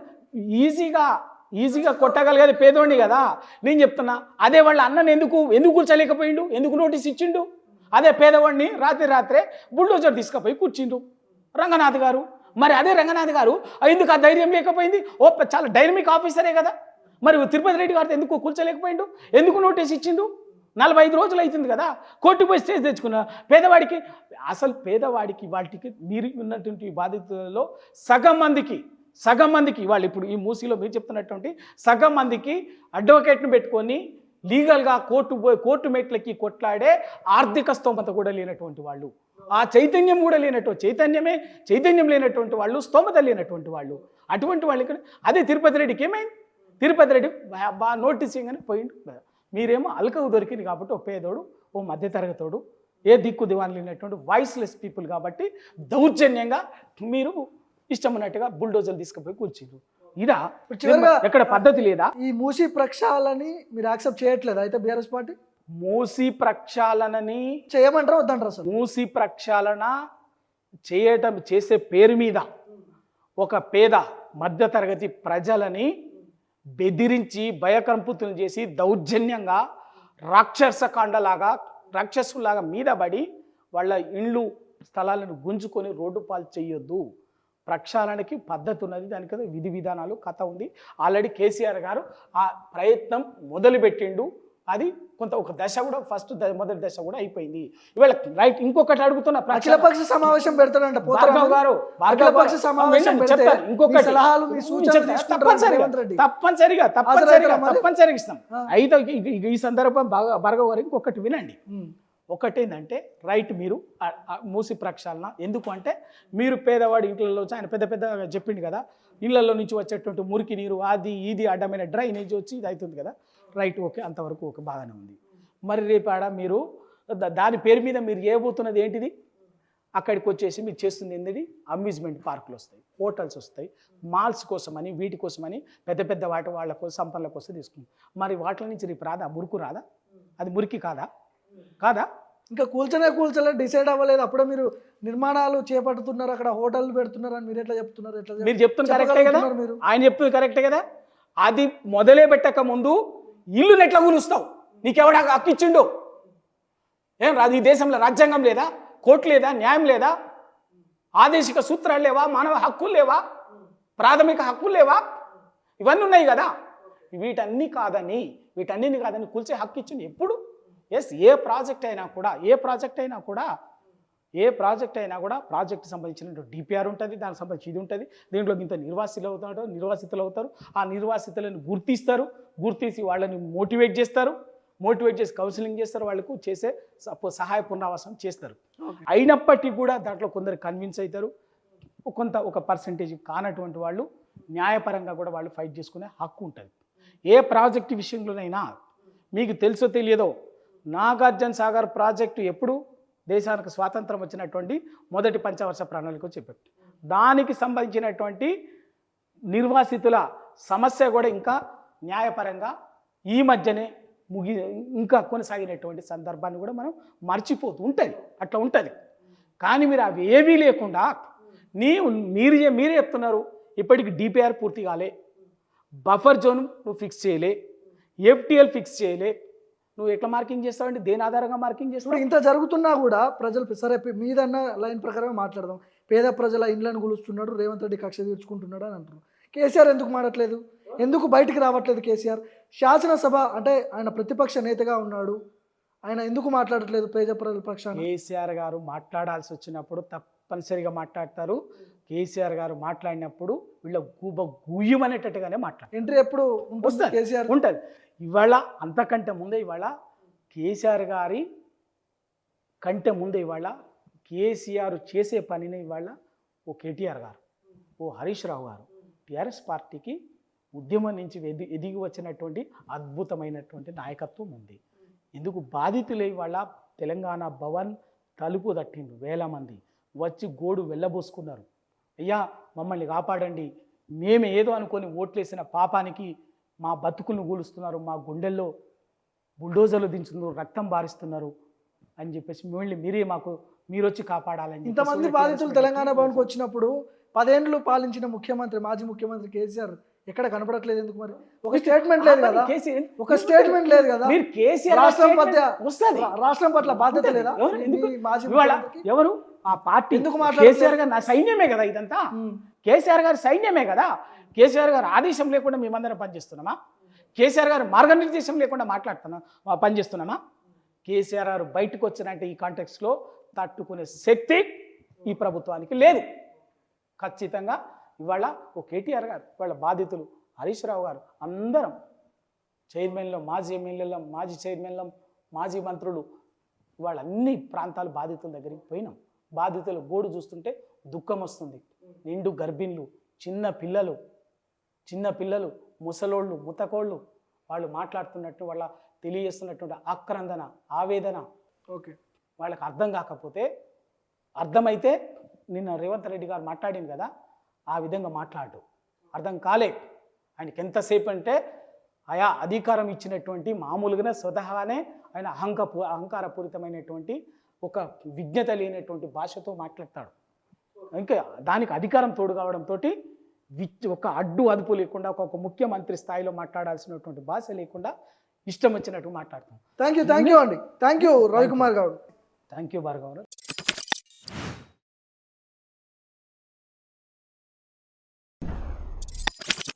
ఈజీగా కొట్టగలిగేది పేదోడిని కదా. నేను చెప్తున్నా, అదే వాళ్ళ అన్నని ఎందుకు కూర్చోలేకపోయిండు, ఎందుకు నోటీస్ ఇచ్చిండు? అదే పేదవాడిని రాత్రే బుల్డోజర్ తీసుకుపోయి కూర్చిండు రంగనాథ్ గారు. మరి అదే రంగనాథ్ గారు ఎందుకు ఆ ధైర్యం లేకపోయింది? చాలా డైనమిక్ ఆఫీసరే కదా. మరి తిరుపతి రెడ్డి గారితో ఎందుకు కూర్చోలేకపోయిండు? ఎందుకు నోటీస్ ఇచ్చిండు? 45 రోజులు అవుతుంది కదా, కోర్టుకు పోయి స్టేజ్ తెచ్చుకున్నా. పేదవాడికి వాటికి మీరు ఉన్నటువంటి బాధితులలో సగం మందికి వాళ్ళు ఇప్పుడు ఈ మూసీలో మీరు చెప్తున్నటువంటి సగం మందికి అడ్వకేట్ను పెట్టుకొని లీగల్గా కోర్టు మెట్లకి కొట్లాడే ఆర్థిక స్తోమత కూడా లేనటువంటి వాళ్ళు, ఆ చైతన్యం కూడా చైతన్యం లేనటువంటి వాళ్ళు, స్తోమత లేనటువంటి వాళ్ళు, అటువంటి వాళ్ళు ఇక్కడ. అదే తిరుపతి రెడ్డికి ఏమైంది? తిరుపతి రెడ్డి బాగా నోటీసింగ్ అని పోయిండు. మీరేమో అల్కకు దొరికింది కాబట్టి ఓ పేదోడు, ఓ మధ్యతరగతోడు, ఏ దిక్కు దివాన్ లేనటువంటి వాయిస్లెస్ పీపుల్ కాబట్టి దౌర్జన్యంగా మీరు ఇష్టం ఉన్నట్టుగా బుల్డోజర్లు తీసుకుపోయి కూర్చుండ్రు. ఇదా ఎక్కడ పద్ధతి లేదా? ఈ మూసీ ప్రక్షాళనని మీరు యాక్సెప్ట్ చేయట్లేదు అయితే బీఆర్ఎస్ పార్టీ? మూసీ ప్రక్షాళనని చేయమంటారా వద్దంటారా? అసలు మూసీ ప్రక్షాళన చేసే పేరు మీద ఒక పేద మధ్యతరగతి ప్రజలని బెదిరించి భయకంపుతులు చేసి దౌర్జన్యంగా రాక్షసులాగా మీద పడి వాళ్ళ ఇండ్లు స్థలాలను గుంజుకొని రోడ్డు పాలు చేయొద్దు. ప్రక్షాళనకి పద్ధతి ఉన్నది, దానికి విధి విధానాలు కథ ఉంది. ఆల్రెడీ కేసీఆర్ గారు ఆ ప్రయత్నం మొదలుపెట్టిండు. అది కొంత ఒక దశ కూడా మొదటి దశ కూడా అయిపోయింది. ఇవాళ రైట్ ఇంకొకటి అడుగుతున్నా, అఖిలపక్ష సమావేశం పెడతాడంట భార్గవ్ గారు, అఖిలపక్ష సమావేశం పెడితే ఇంకొకటి మీ సలహాలు మీ సూచనలు తీసుకుంటారా రేవంత్ రెడ్డి? తప్పనిసరిగా ఇస్తాం. అయితే ఈ సందర్భం భార్గవ్ గారు ఇంకొకటి వినండి. ఒకటి ఏంటంటే రైట్, మీరు మూసి ప్రక్షాళన ఎందుకు అంటే, మీరు పేదవాడి ఇంట్లో ఆయన పెద్ద పెద్ద చెప్పిండు కదా, ఇళ్లలో నుంచి వచ్చేటువంటి మురికి నీరు అది ఇది అడ్డమైన డ్రైనేజ్ వచ్చి ఇది అవుతుంది కదా, రైట్, ఓకే, అంతవరకు ఓకే, బాగానే ఉంది. మరి రేపు ఆడ మీరు దాని పేరు మీద మీరు చేయబోతున్నది ఏంటిది? అక్కడికి వచ్చేసి మీరు చేస్తుంది ఏంటిది? అమ్యూజ్మెంట్ పార్కులు వస్తాయి, హోటల్స్ వస్తాయి, మాల్స్ కోసమని వీటి కోసమని పెద్ద పెద్ద వాళ్ళ కోసం సంపన్నుల కోసం తీసుకుంటాం. మరి వాటి నుంచి రేపు రాదా? మురుకు రాదా? అది మురికి కాదా? ఇంకా కూల్చలే డిసైడ్ అవ్వలేదు, అప్పుడే మీరు నిర్మాణాలు చేపడుతున్నారు, అక్కడ హోటల్ పెడుతున్నారు అని మీరు ఎట్లా చెప్తున్నారు? మీరు చెప్తున్నారు కరెక్టే కదా, ఆయన చెప్తుంది కరెక్టే కదా. అది మొదలే పెట్టక ముందు ఇల్లుని ఎట్లా కూలుస్తావు? నీకెవడా హక్కు ఇచ్చిండు? ఏం రాదు? ఈ దేశంలో రాజ్యాంగం లేదా? కోర్టు లేదా? న్యాయం లేదా? ఆదేశిక సూత్రాలు లేవా? మానవ హక్కులు లేవా? ప్రాథమిక హక్కులు లేవా? ఇవన్నీ ఉన్నాయి కదా. వీటన్నీ కాదని కూల్చే హక్కు ఇచ్చింది ఎప్పుడు? ఎస్, ఏ ప్రాజెక్ట్ అయినా కూడా ప్రాజెక్ట్ సంబంధించిన డిపిఆర్ ఉంటుంది, దానికి సంబంధించి ఇది ఉంటుంది. దీంట్లో ఇంత నిర్వాసితులు అవుతారు. ఆ నిర్వాసితులను గుర్తిసి వాళ్ళని మోటివేట్ చేసి కౌన్సిలింగ్ చేస్తారు, వాళ్ళకు చేసే సహాయ పునరావాసం చేస్తారు. అయినప్పటికీ కూడా దాంట్లో కొందరు కన్విన్స్ అవుతారు, ఒక పర్సంటేజ్ కానటువంటి వాళ్ళు న్యాయపరంగా కూడా వాళ్ళు ఫైట్ చేసుకునే హక్కు ఉంటుంది. ఏ ప్రాజెక్టు విషయంలోనైనా మీకు తెలుసో తెలియదో, నాగార్జున సాగర్ ప్రాజెక్టు ఎప్పుడు దేశానికి స్వాతంత్రం వచ్చినటువంటి మొదటి పంచవర్ష ప్రణాళిక చెప్పారు. దానికి సంబంధించినటువంటి నిర్వాసితుల సమస్య కూడా ఇంకా న్యాయపరంగా ఈ మధ్యనే ఇంకా కొనసాగినటువంటి సందర్భాన్ని కూడా మనం మర్చిపోతూ అట్లా ఉంటుంది. కానీ మీరు అవి ఏవీ లేకుండా మీరే చెప్తున్నారు, ఇప్పటికి డిపిఆర్ పూర్తి కాలే, బఫర్ జోన్ నువ్వు ఫిక్స్ చేయలే, ఎఫ్టిఎల్ ఫిక్స్ చేయలే, నువ్వు ఎట్లా మార్కింగ్ చేస్తావండి? దేని ఆధారంగా మార్కింగ్ చేస్తావు? ఇంత జరుగుతున్నా కూడా ప్రజలు సరే మీదన్న లైన్ ప్రకారమే మాట్లాడదాం, పేద ప్రజల ఇండ్లను గులుస్తున్నాడు రేవంత్ రెడ్డి, కక్ష తీర్చుకుంటున్నాడు అని అంటున్నారు. కేసీఆర్ ఎందుకు మాట్లాడలేదు? ఎందుకు బయటికి రావట్లేదు కేసీఆర్? శాసనసభ అంటే ఆయన ప్రతిపక్ష నేతగా ఉన్నాడు, ఆయన ఎందుకు మాట్లాడట్లేదు పేద ప్రజల పక్షాన? కేసీఆర్ గారు మాట్లాడాల్సి వచ్చినప్పుడు తప్పనిసరిగా మాట్లాడతారు. కేసీఆర్ గారు మాట్లాడినప్పుడు వీళ్ళ గుయ్యమనేటట్టుగానే మాట్లాడతారు. ఎంట్రీ ఎప్పుడు ఉంటుంది? కేసీఆర్ ఉంటుంది. ఇవాళ అంతకంటే ముందే కేసీఆర్ గారి కంటే ముందే కేసీఆర్ చేసే పనిని ఓ కేటీఆర్ గారు, ఓ హరీష్ రావు గారు టీఆర్ఎస్ పార్టీకి ఉద్యమం నుంచి ఎదిగి వచ్చినటువంటి అద్భుతమైనటువంటి నాయకత్వం ఉంది. ఎందుకు బాధితులే తెలంగాణ భవన్ తలుపు తట్టిండు, వేల మంది వచ్చి గోడు వెళ్ళబోసుకున్నారు. అయ్యా మమ్మల్ని కాపాడండి, మేము ఏదో అనుకొని ఓట్లేసిన పాపానికి మా బతుకులను కూలుస్తున్నారు, మా గుండెల్లో బుల్డోజర్లు దించుతున్నారు, రక్తం బారిస్తున్నారు అని చెప్పేసి మీరు వచ్చి కాపాడాలని. ఇంతమంది బాధితులు తెలంగాణ భవన్కి వచ్చినప్పుడు 10 ఏళ్ళు పాలించిన మాజీ ముఖ్యమంత్రి కేసీఆర్ ఎక్కడ కనపడట్లేదు ఎందుకు? మరి ఒక స్టేట్మెంట్ లేదు కదా, మీరు కేసీఆర్ రాష్ట్రం పట్ల బాధ్యత లేదా? ఎవరు ఆ పార్టీ? ఎందుకు కేసీఆర్ గారు నా సైన్యమే కదా, ఇదంతా కేసీఆర్ గారి సైన్యమే కదా. కేసీఆర్ గారు ఆదేశం లేకుండా మేమందరం పనిచేస్తున్నామా? కేసీఆర్ గారు మార్గనిర్దేశం లేకుండా పనిచేస్తున్నామా? కేసీఆర్ గారు బయటకు వచ్చినట్టే ఈ కాంటెక్స్లో తట్టుకునే శక్తి ఈ ప్రభుత్వానికి లేదు. ఖచ్చితంగా ఓ కేటీఆర్ గారు, బాధితులు హరీష్ రావు గారు, అందరం చైర్మన్లో, మాజీ ఎమ్మెల్యేలం, మాజీ చైర్మన్లం, మాజీ మంత్రులు అన్ని ప్రాంతాల బాధితుల దగ్గరికి పోయినాం. బాధితుల గోడు చూస్తుంటే దుఃఖం వస్తుంది. నిండు గర్భిణులు, చిన్న పిల్లలు, ముసలోళ్ళు, ముతకోళ్ళు వాళ్ళు మాట్లాడుతున్నట్టు తెలియజేస్తున్నటువంటి ఆక్రందన, ఆవేదన వాళ్ళకి అర్థం కాకపోతే, అర్థమైతే నిన్న రేవంత్ రెడ్డి గారు మాట్లాడింది కదా, ఆ విధంగా అర్థం కాలే. ఆయనకి ఎంతసేపు అంటే ఆయా అధికారం ఇచ్చినటువంటి మామూలుగానే స్వతహానే ఆయన అహంకారపూరితమైనటువంటి ఒక విజ్ఞత లేనటువంటి భాషతో మాట్లాడతాడు. ఇంకా దానికి అధికారం తోడు కావడంతో ఒక అదుపు లేకుండా ఒక ముఖ్యమంత్రి స్థాయిలో మాట్లాడాల్సినటువంటి భాష లేకుండా ఇష్టం వచ్చినట్టు మాట్లాడతాం. థ్యాంక్ యూ అండి, thank you Ravikumar Goud, thank you Bhargav.